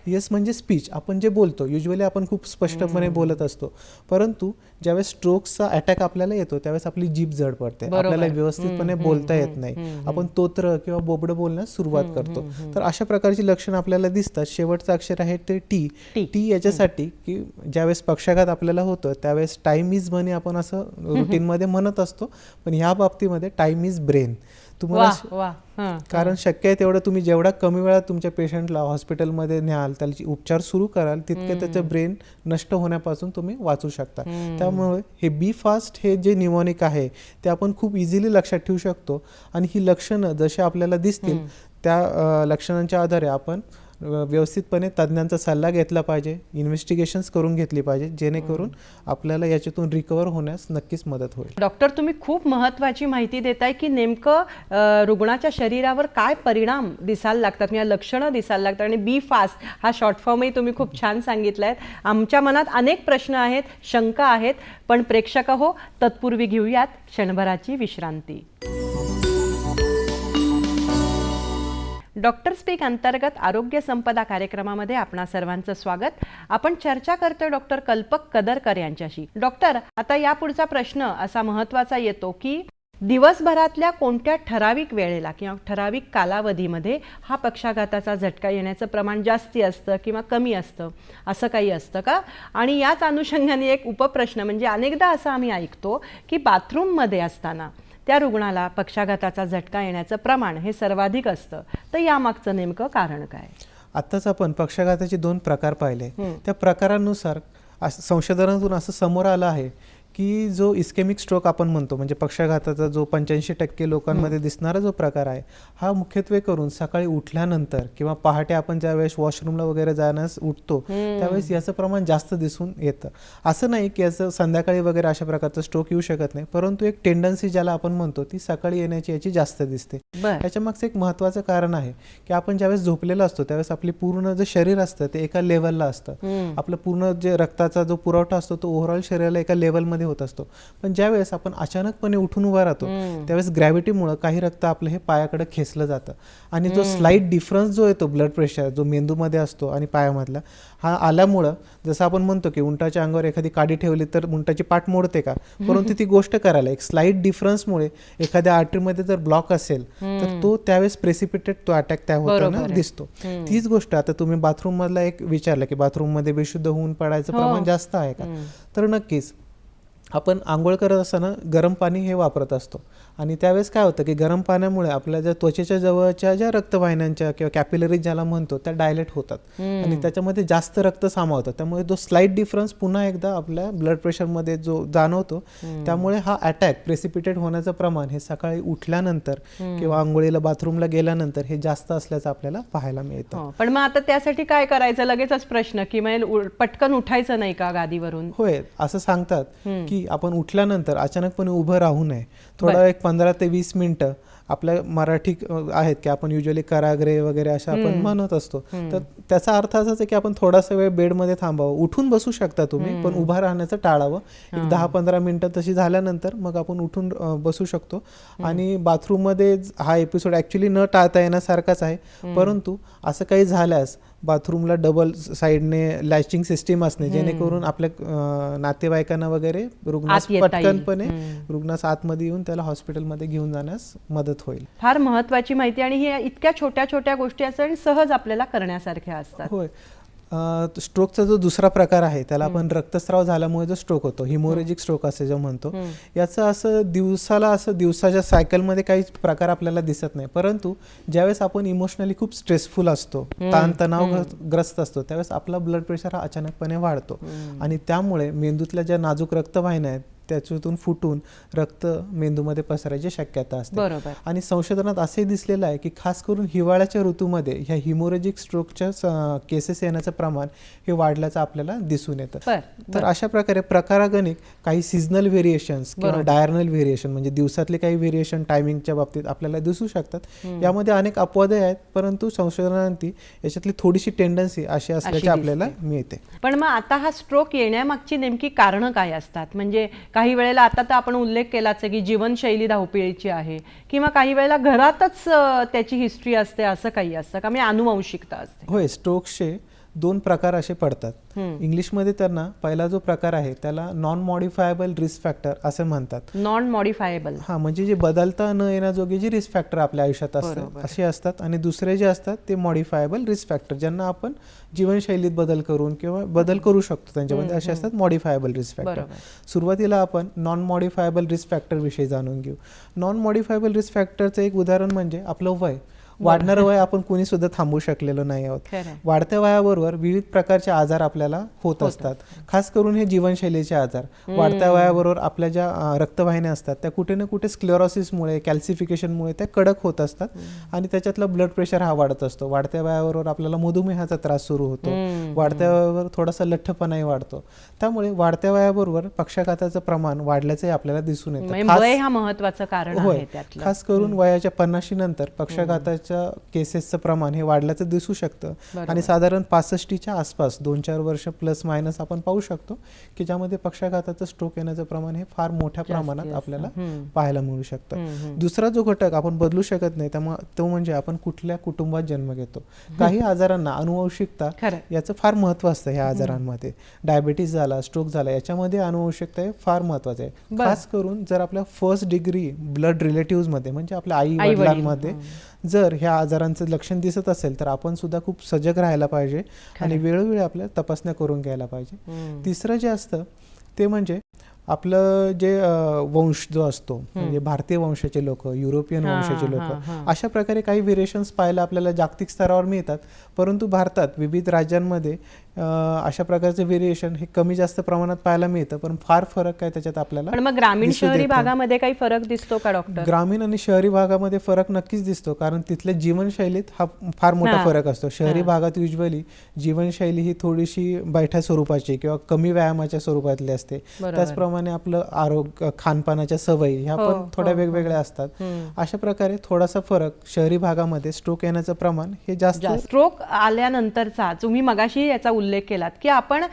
येस म्हणजे स्पीच, आपण जे बोलतो युजली आपण खूप स्पष्टपणे बोलत असतो, परंतु ज्यावेळेस स्ट्रोकचा अटॅक आपल्याला येतो त्यावेळेस आपली जीभ जड पडते, आपल्याला व्यवस्थितपणे बोलता येत नाही, आपण तोत्र किंवा बोबडं बोलण्यास सुरुवात करतो. तर अशा प्रकारची लक्षणं आपल्याला दिसतात. शेवटचं अक्षर आहे ते टी याच्यासाठी की ज्यावेळेस पक्षाघात आपल्याला होतं त्यावेळेस टाइम इज मनी आपण असं रुटीनमध्ये म्हणत असतो, पण ह्या बाबतीमध्ये टाइम इज ब्रेन. तुम्हाला वा वा हं. कारण शक्य आहे तेवढं तुम्ही जेवढा कमी वेळात तुमच्या पेशंटला हॉस्पिटलमध्ये न्याल, त्याचे उपचार सुरू कराल, तितके त्याचं ब्रेन नष्ट होण्यापासून तुम्ही वाचू शकता. त्यामुळे हे बी फास्ट हे जे निमोनिक आहे ते आपण खूप इझिली लक्षात ठेवू शकतो आणि ही लक्षणं जशी आपल्याला दिसतील त्या लक्षणांच्या आधारे आपण व्यवस्थितपणे तज्ज्ञांचा सल्ला घेतला पाहिजे, इन्व्हेस्टिगेशन्स करून घेतली पाहिजे, जेणेकरून आपल्याला याच्यातून रिकवर होण्यास नक्कीच मदत होईल. डॉक्टर, तुम्ही खूप महत्त्वाची माहिती देताय की नेमकं रुग्णाच्या शरीरावर काय परिणाम दिसायला लागतात या लक्षणं दिसायला लागतात आणि बी फास्ट हा शॉर्ट फॉर्मही तुम्ही खूप छान सांगितला आहे. आमच्या मनात अनेक प्रश्न आहेत, शंका आहेत, पण प्रेक्षक हो तत्पूर्वी घेऊयात क्षणभराची विश्रांती. डॉक्टर स्पीक अंतर्गत आरोग्य संपदा कार्यक्रमामध्ये आपणा सर्वांचं स्वागत. आपण चर्चा करतोय डॉक्टर कल्पक कदरकर यांच्याशी. डॉक्टर, आता यापुढचा प्रश्न असा महत्त्वाचा येतो की दिवसभरातल्या कोणत्या ठराविक वेळेला किंवा ठराविक कालावधीमध्ये हा पक्षाघाताचा झटका येण्याचं प्रमाण जास्ती असतं किंवा कमी असतं, असं काही असतं का? आणि याच अनुषंगाने एक उपप्रश्न म्हणजे अनेकदा असं आम्ही ऐकतो की बाथरूममध्ये असताना त्या रुग्णाला पक्षाघाताचा झटका येण्याचं प्रमाण हे सर्वाधिक असतं, तर यामागचं नेमकं कारण काय? आत्ताच आपण पक्षाघाताचे 2 प्रकार पाहिले. त्या प्रकारानुसार संशोधनातून असं समोर आलं आहे की जो इस्केमिक स्ट्रोक आपण म्हणतो, म्हणजे पक्षाघाताचा जो 85% लोकांमध्ये दिसणारा जो प्रकार आहे, हा मुख्यत्वे करून सकाळी उठल्यानंतर किंवा पहाटे आपण ज्यावेळेस वॉशरूमला वगैरे जाण्यास उठतो त्यावेळेस याचं प्रमाण जास्त दिसून येतं. असं नाही की याचं संध्याकाळी वगैरे अशा प्रकारचा स्ट्रोक येऊ शकत नाही, परंतु एक टेंडन्सी ज्याला आपण म्हणतो ती सकाळी येण्याची याची जास्त दिसते. याच्या मागचं एक महत्त्वाचं कारण आहे की आपण ज्यावेळेस झोपलेलं असतो त्यावेळेस आपली पूर्ण जे शरीर असतं ते एका लेवलला असतं. आपलं पूर्ण जे रक्ताचा जो पुरवठा असतो तो ओव्हरऑल शरीराला एका लेवलमध्ये होत असतो. पण ज्यावेळेस आपण अचानकपणे उठून उभा राहतो त्यावेळेस ग्रॅव्हिटीमुळे काही रक्त आपलं हे पायाकडे खेचलं जातं आणि जो स्लाइट डिफरन्स जो येतो ब्लड प्रेशर जो मेंदूमध्ये असतो आणि पायामधला, हा आल्यामुळं जसं आपण म्हणतो की उंटाच्या अंगावर एखादी काडी ठेवली तर उंटाची पाठ मोडते का, परंतु ती गोष्ट करायला एक स्लाइट डिफरन्समुळे एखाद्या आर्टरीमध्ये जर ब्लॉक असेल तर तो त्यावेळेस प्रेसिपिटेट तो अटॅक त्या होताना दिसतो. तीच गोष्ट आता तुम्ही बाथरूम मधला एक विचारलं की बाथरूम मध्ये बेशुद्ध होऊन पडायचं प्रमाण जास्त आहे का, तर नक्कीच आपण आंघोळ करत असताना गरम पाणी हे वापरत असतो आणि त्यावेळेस काय होतं की गरम पाण्यामुळे आपल्या ज्या त्वचेच्या जवळच्या ज्या रक्तवाहिन्यांच्या किंवा कॅपिलरीज ज्याला म्हणतो त्या डायलेट होतात आणि त्याच्यामध्ये जास्त रक्त सामावतं. त्यामुळे तो स्लाइट डिफरन्स पुन्हा एकदा आपल्या ब्लड प्रेशरमध्ये जो जाणवतो, त्यामुळे हा अटॅक प्रेसिपिटेट होण्याचं प्रमाण हे सकाळी उठल्यानंतर किंवा आंघोळीला बाथरूमला गेल्यानंतर हे जास्त असल्याचं आपल्याला पाहायला मिळतं. पण मग आता त्यासाठी काय करायचं? लगेचच प्रश्न की मग पटकन उठायचं नाही का गादीवरून? होय, असं सांगतात की आपण उठल्यानंतर अचानकपणे उभं राहू नये. थोडा एक 15 ते 20 मिनिटं आपल्या मराठी आहेत की आपण युजली कराग्रे वगैरे अशा आपण म्हणत असतो, तर त्याचा अर्थ असाच आहे की आपण थोडासा वेळ बेडमध्ये थांबावं. उठून बसू शकता तुम्ही, पण उभा राहण्याचं टाळावं. एक 10-15 मिनिटं तशी झाल्यानंतर मग आपण उठून बसू शकतो. आणि बाथरूममध्ये हा एपिसोड ॲक्च्युली न टाळता येण्यासारखाच आहे, परंतु असं काही झाल्यास बाथरूमला डबल साईडने लॅचिंग सिस्टीम असणे, जेणेकरून आपल्या नातेवाईकांना वगैरे रुग्णास पटकनपणे रुग्णास आतमध्ये येऊन त्याला हॉस्पिटलमध्ये घेऊन जाण्यास मदत होईल. फार महत्त्वाची माहिती आणि हे इतक्या छोट्या छोट्या गोष्टी असतात आणि सहज आपल्याला करण्यासारख्या असतात. होय. स्ट्रोकचा जो दुसरा प्रकार आहे त्याला आपण रक्तस्राव झाल्यामुळे जो स्ट्रोक होतो, हिमोरेजिक स्ट्रोक असे जो म्हणतो, याचं असं दिवसाच्या सायकलमध्ये काही प्रकार आपल्याला दिसत नाही, परंतु ज्यावेळेस आपण इमोशनली खूप स्ट्रेसफुल असतो, ताणतणावग्रस्त असतो, त्यावेळेस आपला ब्लड प्रेशर हा अचानकपणे वाढतो आणि त्यामुळे मेंदूतल्या ज्या नाजूक रक्तवाहिन्या आहेत त्याच्यातून फुटून रक्त मेंदूमध्ये पसरायची शक्यता असते. आणि संशोधनात असे दिसलेलं आहे की खास करून हिवाळ्याच्या ऋतूमध्ये ह्या हिमोरेजिक स्ट्रोकच्या केसेस येण्याचं प्रमाण हे वाढल्याचं आपल्याला दिसून येतं. तर अशा प्रकारे प्रकारागणिक काही सीझनल व्हेरिएशन्स किंवा डायर्नल व्हेरिएशन म्हणजे दिवसातले काही व्हेरिएशन टायमिंगच्या बाबतीत आपल्याला दिसू शकतात. यामध्ये अनेक अपवादे आहेत, परंतु संशोधनांती याच्यातली थोडीशी टेंडन्सी अशी असल्याची आपल्याला मिळते. पण मग आता हा स्ट्रोक येण्यामागची नेमकी कारणं काय असतात? म्हणजे काही वेळेला आता तर आपण उल्लेख केलाच आहे की जीवनशैली धावपळीची आहे किंवा काही वेळेला घरातच त्याची हिस्ट्री असते, असं काही असतं का? म्हणजे अनुवंशिकता असते? होय, स्ट्रोक्सचे 2 प्रकार असे पडतात. इंग्लिशमध्ये त्यांना पहिला जो प्रकार आहे त्याला नॉन मॉडिफायबल रिस्क फॅक्टर असे म्हणतात. नॉन मॉडिफायबल, हा म्हणजे जे बदलता न येण्याजोगे जे रिस्क फॅक्टर आपल्या आयुष्यात असतात असे असतात. आणि दुसरे जे असतात ते मॉडिफायबल रिस्क फॅक्टर, ज्यांना आपण जीवनशैलीत बदल करून किंवा बदल करू शकतो त्यांच्यामध्ये, असे असतात मॉडिफायबल रिस्क फॅक्टर. सुरुवातीला आपण नॉन मॉडिफायबल रिस्क फॅक्टर विषयी जाणून घेऊ. नॉन मॉडिफायबल रिस्क फॅक्टरचं एक उदाहरण म्हणजे आपलं वय. वाढणारं वय आपण कोणी सुद्धा थांबवू शकलेलो नाही आहोत. वाढत्या वयाबरोबर विविध प्रकारचे आजार आपल्याला होत असतात, खास करून हे जीवनशैलीचे आजार. वाढत्या वयाबरोबर आपल्या ज्या रक्तवाहिन्या असतात त्या कुठे ना कुठे स्क्लेरोसिसमुळे, कॅल्सिफिकेशनमुळे त्या कडक होत असतात आणि त्याच्यातला ब्लड प्रेशर हा वाढत असतो. वाढत्या वयाबरोबर आपल्याला मधुमेहाचा त्रास सुरू होतो. वाढत्या वयावर थोडासा लठ्ठपणाही वाढतो. त्यामुळे वाढत्या वयाबरोबर पक्षाघाताचं प्रमाण वाढल्याचंही आपल्याला दिसून येतं. वय हा महत्त्वाचं कारण आहे त्यातलं. खास करून वयाच्या 50 नंतर पक्षाघाताच्या केसेसचं प्रमाण हे वाढल्याचं दिसू शकतं आणि साधारण 65च्या आसपास 2-4 वर्ष प्लस मायनस आपण पाहू शकतो की ज्यामध्ये पक्षाघाताचं स्ट्रोक येण्याचं प्रमाण हे फार मोठ्या प्रमाणात आपल्याला पाहायला मिळू शकतं. दुसरा जो घटक आपण बदलू शकत नाही तो म्हणजे आपण कुठल्या कुटुंबात जन्म घेतो. काही आजारांना अनुवंशिकता याचं फार महत्व असतं. ह्या आजारांमध्ये डायबिटीस झाला, स्ट्रोक झाला, याच्यामध्ये अनुवंशिकता हे फार महत्वाचं आहे. खास करून जर आपल्या फर्स्ट डिग्री ब्लड रिलेटिव्ह मध्ये म्हणजे आपल्या आई वडिलांमध्ये जर ह्या आजारांचं लक्षण दिसत असेल तर आपण सुद्धा खूप सजग राहायला पाहिजे आणि वेळोवेळी आपल्या तपासण्या करून घ्यायला पाहिजे. तिसरं जे असतं ते म्हणजे आपलं जे वंश जो असतो, म्हणजे भारतीय वंशाचे लोक, युरोपियन वंशाचे लोक, अशा प्रकारे काही व्हेरिएशन्स पाहायला आपल्याला जागतिक स्तरावर मिळतात. परंतु भारतात विविध राज्यांमध्ये अशा प्रकारचे व्हेरिएशन हे कमी जास्त प्रमाणात पाहायला मिळतं. पण फार फरक काय त्याच्यात आपल्याला. पण मग ग्रामीण शहरी भागामध्ये काही फरक दिसतो का डॉक्टर? ग्रामीण आणि शहरी भागामध्ये फरक नक्कीच दिसतो, कारण तिथल्या जीवनशैलीत हा फार मोठा फरक असतो. शहरी भागात युजली जीवनशैली ही थोडीशी बैठ्या स्वरूपाची किंवा कमी व्यायामाच्या स्वरूपातली असते. त्याचप्रमाणे आपलं आरोग्य, खानपानाच्या सवयी ह्या पण थोड्या वेगवेगळ्या असतात. अशा प्रकारे थोडासा फरक शहरी भागामध्ये स्ट्रोक येण्याचं प्रमाण हे जास्त. स्ट्रोक आल्यानंतरचा तुम्ही मगाशी याचा उल्लेख केलात की आपण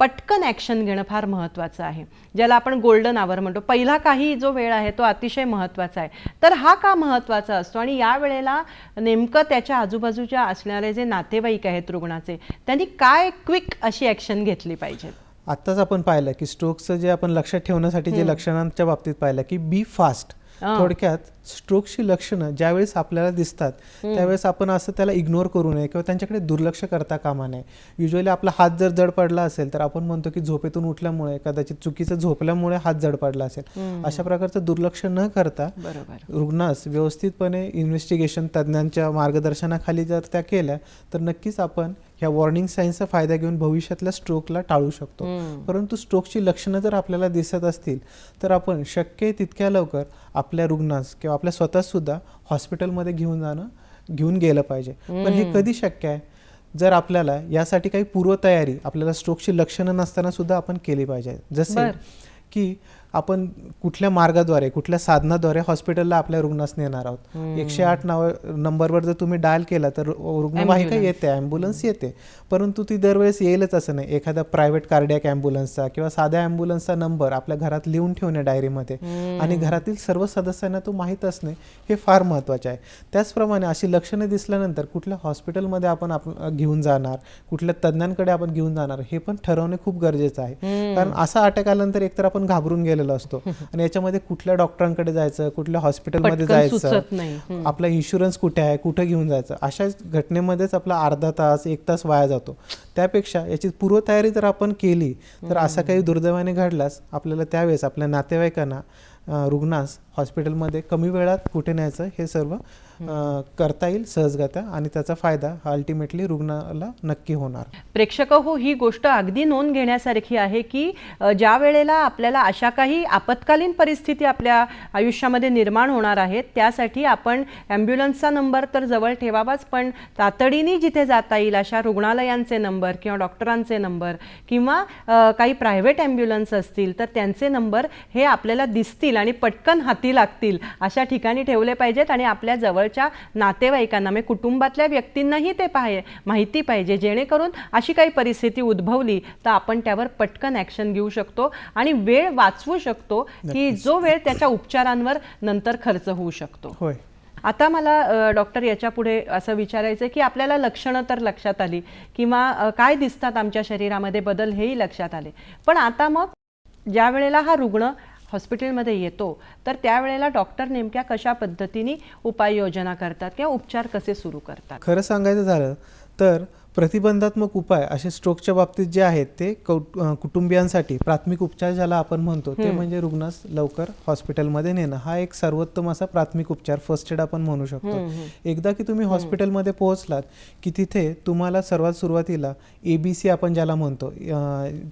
पटकन ॲक्शन घेणं फार महत्त्वाचं आहे, ज्याला आपण गोल्डन आवर म्हणतो. पहिला काही जो वेळ आहे तो अतिशय महत्त्वाचा आहे. तर हा का महत्त्वाचा असतो आणि या वेळेला नेमकं त्याच्या आजूबाजूच्या असणारे जे नातेवाईक आहेत रुग्णाचे, त्यांनी काय क्विक अशी ॲक्शन घेतली पाहिजे? आत्ताच आपण पाहिलं की स्ट्रोकचं जे आपण लक्षात ठेवण्यासाठी जे लक्षणांच्या बाबतीत पाहिलं की बी फास्ट. थोडक्यात स्ट्रोकची लक्षणं ज्यावेळेस आपल्याला दिसतात त्यावेळेस आपण असं त्याला इग्नोर करू नये किंवा त्यांच्याकडे दुर्लक्ष करता कामा नये. युजली आपला हात जर जड पडला असेल तर आपण म्हणतो की झोपेतून उठल्यामुळे, कदाचित चुकीचं झोपल्यामुळे हात जड पडला असेल. अशा प्रकारचं दुर्लक्ष न करता रुग्णास व्यवस्थितपणे इन्व्हेस्टिगेशन तज्ज्ञांच्या मार्गदर्शनाखाली जर त्या केल्या तर नक्कीच आपण ह्या वॉर्निंग साईन्सचा फायदा घेऊन भविष्यातल्या स्ट्रोकला टाळू शकतो. परंतु स्ट्रोकची लक्षणं जर आपल्याला दिसत असतील तर आपण शक्य तितक्या लवकर आपल्या रुग्णास किंवा आपल्या स्वतः सुद्धा हॉस्पिटलमध्ये घेऊन गेलं पाहिजे. पण हे कधी शक्य आहे? जर आपल्याला यासाठी काही पूर्वतयारी आपल्याला स्ट्रोकची लक्षणं नसताना सुद्धा आपण केली पाहिजे. जसे की आपण कुठल्या मार्गाद्वारे, कुठल्या साधनाद्वारे हॉस्पिटलला आपल्या रुग्णास नेणार आहोत. 108 नंबरवर जर तुम्ही डायल केला तर रुग्णवाहिका येते, ॲम्ब्युलन्स येते. परंतु ती दरवेळेस येईलच असं नाही. एखादा प्रायव्हेट कार्डियक ॲम्ब्युलन्सचा किंवा साध्या ॲम्ब्युलन्सचा नंबर आपल्या घरात लिहून ठेवणे डायरीमध्ये आणि घरातील सर्व सदस्यांना तो माहीत असणे हे फार महत्त्वाचे आहे. त्याचप्रमाणे अशी लक्षणं दिसल्यानंतर कुठल्या हॉस्पिटलमध्ये आपण घेऊन जाणार, कुठल्या तज्ज्ञांकडे आपण घेऊन जाणार हे पण ठरवणे खूप गरजेचं आहे. कारण असा अटॅक आल्यानंतर एकतर आपण घाबरून गेलेलो असतो आणि याच्यामध्ये कुठल्या डॉक्टरांकडे जायचं, कुठल्या हॉस्पिटलमध्ये जायचं, आपला इन्शुरन्स कुठे आहे, कुठे घेऊन जायचं, अशा घटनेमध्येच आपला अर्धा तास 1 तास वाया जातो. त्यापेक्षा याची पूर्वतयारी जर आपण केली तर असा काही दुर्दैवाने घडल्यास आपल्याला त्यावेळेस आपल्या नातेवाईकांना, रुग्णास हॉस्पिटलमध्ये कमी वेळात कुठे न्यायचं हे सर्व करता येईल सहजगत्या आणि त्याचा फायदा हा अल्टिमेटली रुग्णाला नक्की होणार. प्रेक्षक हो, ही गोष्ट अगदी नोंद घेण्यासारखी आहे की ज्या वेळेला आपल्याला अशा काही आपत्कालीन परिस्थिती आपल्या आयुष्यामध्ये निर्माण होणार आहेत त्यासाठी आपण ॲम्ब्युलन्सचा नंबर तर जवळ ठेवावाच, पण तातडीने जिथे जाता येईल अशा रुग्णालयांचे नंबर किंवा डॉक्टरांचे नंबर किंवा काही प्रायव्हेट ॲम्ब्युलन्स असतील तर त्यांचे नंबर हे आपल्याला दिसतील आणि पटकन हाती लागतील अशा ठिकाणी ठेवले पाहिजेत. आणि आपल्या जवळ नातेवाईकांना, म्हणजे कुटुंबातल्या व्यक्तींनाही ते माहिती पाहिजे, जेणेकरून अशी काही परिस्थिती उद्भवली तर आपण त्यावर पटकन ॲक्शन घेऊ शकतो आणि वेळ वाचवू शकतो की जो वेळ त्याच्या उपचारांवर नंतर खर्च होऊ शकतो. आता मला डॉक्टर याच्यापुढे असं विचारायचं आहे की आपल्याला लक्षणं तर लक्षात आली किंवा काय दिसतात आमच्या शरीरामध्ये बदल हेही लक्षात आले, पण आता मग ज्या वेळेला हा रुग्ण हॉस्पिटलमध्ये येतो तर त्यावेळेला डॉक्टर नेमक्या कशा पद्धतीने उपाययोजना करतात किंवा उपचार कसे सुरू करतात? खरं सांगायचं झालं तर प्रतिबंधात्मक उपाय असे स्ट्रोकच्या बाबतीत जे आहेत ते कुटुंबियांसाठी प्राथमिक उपचार ज्याला आपण म्हणतो ते म्हणजे रुग्णास लवकर हॉस्पिटलमध्ये नेणं हा एक सर्वोत्तम असा प्राथमिक उपचार, फर्स्ट एड आपण म्हणू शकतो. एकदा की तुम्ही हॉस्पिटलमध्ये पोहोचलात की तिथे तुम्हाला सर्वात सुरुवातीला ABC आपण ज्याला म्हणतो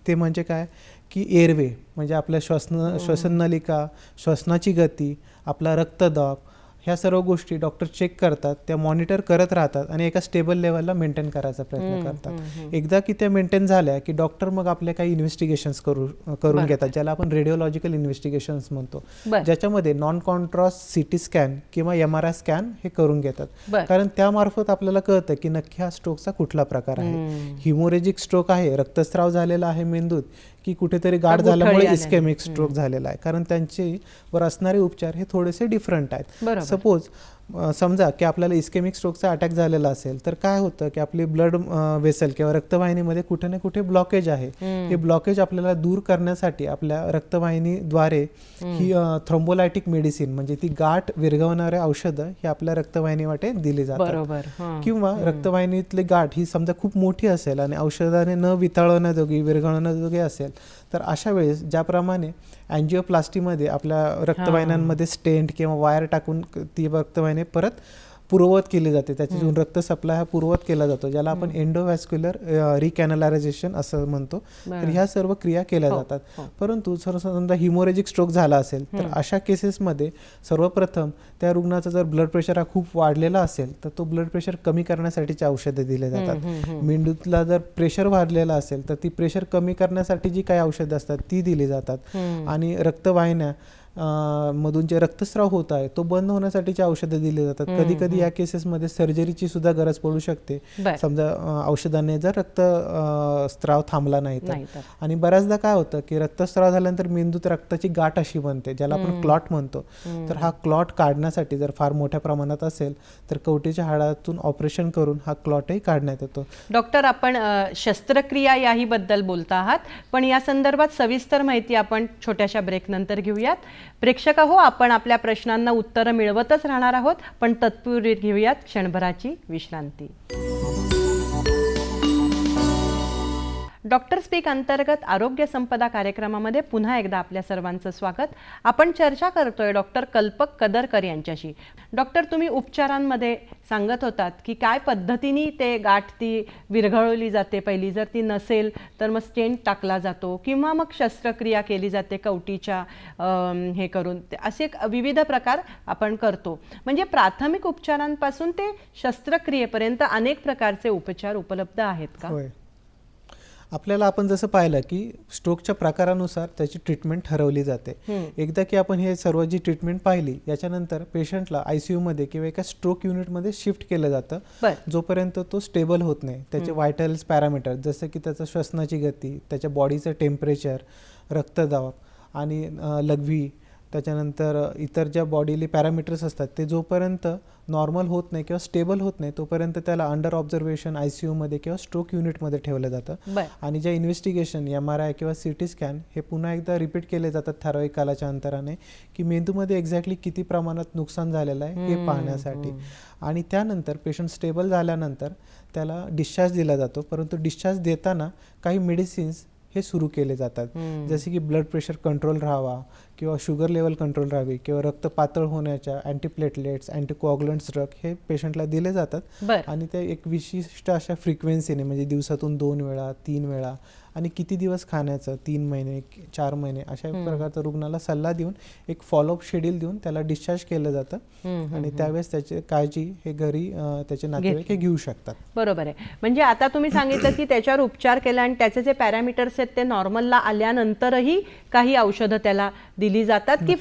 ते म्हणजे काय की एअरवे म्हणजे आपल्या श्वसन नलिका, श्वसनाची गती, आपला रक्तदाब, ह्या सर्व गोष्टी डॉक्टर चेक करतात, त्या मॉनिटर करत राहतात आणि एका स्टेबल लेवलला मेंटेन करायचा प्रयत्न करतात. एकदा की त्या मेंटेन झाल्या की डॉक्टर मग आपले काही इन्व्हेस्टिगेशन्स करून घेतात ज्याला आपण रेडिओलॉजिकल इन्व्हेस्टिगेशन्स म्हणतो, ज्याच्यामध्ये नॉन कॉन्ट्रास्ट CT स्कॅन किंवा MRI स्कॅन हे करून घेतात. कारण त्यामार्फत आपल्याला कळतं की नक्की हा स्ट्रोकचा कुठला प्रकार आहे. हिमोरेजिक स्ट्रोक आहे, रक्तस्राव झालेला आहे मेंदूत, की कुठेतरी गाठ झाल्यामुळे इस्केमिक स्ट्रोक झालेला आहे. कारण त्यांचे वर असणारे उपचार हे थोडेसे डिफरंट आहेत. सपोज समजा की आपल्याला इस्केमिक स्ट्रोकचा अटॅक झालेला असेल तर काय होतं की आपली ब्लड वेसल किंवा रक्तवाहिनीमध्ये कुठे ना कुठे ब्लॉकेज आहे. हे ब्लॉकेज आपल्याला दूर करण्यासाठी आपल्या रक्तवाहिनीद्वारे ही थ्रोम्बोलायटिक मेडिसिन म्हणजे ती गाठ विरघळवणारे औषधं ही आपल्या रक्तवाहिनीवाटे दिली जातात. किंवा रक्तवाहिनीतली गाठ ही समजा खूप मोठी असेल आणि औषधाने न वितळवण्याजोगी विरघळवण्याजोगी असेल तर अशा वेळेस ज्याप्रमाणे अँजिओप्लास्टीमध्ये आपल्या रक्तवाहिन्यांमध्ये स्टेंट किंवा वायर टाकून ती रक्तवाहिनी परत पूर्ववत केली जाते, त्याच्यातून रक्त सप्लाय हा पूर्ववत केला जातो, ज्याला आपण एंडोव्हॅस्क्युलर रिकॅनलायझेशन असं म्हणतो. तर ह्या सर्व क्रिया केल्या जातात. परंतु समजा हिमोरेजिक स्ट्रोक झाला असेल तर अशा केसेसमध्ये सर्वप्रथम त्या रुग्णाचा जर ब्लड प्रेशर हा खूप वाढलेला असेल तर तो ब्लड प्रेशर कमी करण्यासाठीचे औषधे दिले जातात. मेंदूतला जर प्रेशर वाढलेला असेल तर ती प्रेशर कमी करण्यासाठी जी काही औषधं असतात ती दिली जातात. आणि रक्तवाहिन्या मधून जे रक्तस्राव होत आहे तो बंद होण्यासाठीची औषधं दिली जातात. कधी कधी या केसेसमध्ये सर्जरीची सुद्धा गरज पडू शकते, समजा औषधाने जर रक्तस्राव थांबला नाही तर. आणि बऱ्याचदा काय होतं की रक्तस्राव झाल्यानंतर मेंदूत रक्ताची गाठ अशी बनते ज्याला आपण क्लॉट म्हणतो. तर हा क्लॉट काढण्यासाठी जर फार मोठ्या प्रमाणात असेल तर कवटीच्या हाडातून ऑपरेशन करून हा क्लॉटही काढण्यात येतो. डॉक्टर, आपण शस्त्रक्रिया याही बद्दल बोलता आहात, पण या संदर्भात सविस्तर माहिती आपण छोट्याशा ब्रेक नंतर घेऊयात. प्रेक्षक हो, आपण आपल्या प्रश्नांना उत्तरं मिळवतच राहणार आहोत, पण तत्पूर्वी घेऊयात क्षणभराची विश्रांती. डॉक्टर स्पीक अंतर्गत आरोग्य संपदा कार्यक्रमामध्ये पुन्हा एकदा आपल्या सर्वांचं स्वागत. आपण चर्चा करतोय डॉक्टर कल्पक कदरकर यांच्याशी. डॉक्टर, तुम्ही उपचारांमध्ये सांगत होतात की काय पद्धतीने ते गाठ ती विरघळवली जाते. पहिली जर ती नसेल तर मग स्टेंट टाकला जातो किंवा मग शस्त्रक्रिया केली जाते कवटीच्या हे करून. असे विविध प्रकार आपण करतो. म्हणजे प्राथमिक उपचारांपासून ते शस्त्रक्रियेपर्यंत अनेक प्रकारचे उपचार उपलब्ध आहेत का? आपल्याला आपण जसं पाहिलं की स्ट्रोकच्या प्रकारानुसार त्याची ट्रीटमेंट ठरवली जाते. एकदा की आपण हे सर्व जी ट्रीटमेंट पाहिली याच्यानंतर पेशंटला ICU मध्ये किंवा एका स्ट्रोक युनिटमध्ये शिफ्ट केलं जातं जोपर्यंत तो स्टेबल होत नाही. त्याचे व्हायटल्स पॅरामीटर जसं की त्याचं श्वसनाची गती, त्याच्या बॉडीचं टेम्परेचर, रक्तदाब आणि लघवी, त्याच्यानंतर इतर ज्या बॉडीली पॅरामीटर्स असतात ते जोपर्यंत नॉर्मल होत नाही किंवा स्टेबल होत नाही तोपर्यंत त्याला अंडर ऑब्झर्वेशन ICU मध्ये किंवा स्ट्रोक युनिटमध्ये ठेवलं जातं. आणि ज्या इन्व्हेस्टिगेशन MRI किंवा CT स्कॅन हे पुन्हा एकदा रिपीट केले जातात ठराविक कालाच्या अंतराने की मेंदूमध्ये एक्झॅक्टली किती प्रमाणात नुकसान झालेलं आहे हे पाहण्यासाठी. आणि त्यानंतर पेशंट स्टेबल झाल्यानंतर त्याला डिस्चार्ज दिला जातो. परंतु डिस्चार्ज देताना काही मेडिसिन्स हे सुरू केले जातात, जसे की ब्लड प्रेशर कंट्रोल राहावा किंवा शुगर लेवल कंट्रोल राहावी किंवा रक्त पातळ होण्याच्या अँटीप्लेटलेट्स, अँटीकोअग्युलंट्स ड्रग हे पेशंटला दिले जातात. आणि ते एक विशिष्ट अशा फ्रिक्वेन्सीने म्हणजे दिवसातून 2 वेळा 3 वेळा आणि किती दिवस खाण्याचं 3 महिने 4 महिने अशा प्रकारचा रुग्णाला सल्ला देऊन एक फॉलोअप शेड्यूल देऊन त्याला डिस्चार्ज केलं जातं. आणि त्यावेळेस त्याची काळजी हे घरी त्याचे नातेवाईक हे घेऊ शकतात. बरोबर आहे. म्हणजे आता तुम्ही सांगितलं की त्याच्यावर उपचार केला आणि त्याचे जे पॅरामीटर्स आहेत ते नॉर्मलला आल्यानंतरही काही औषधं त्याला दिली जातात की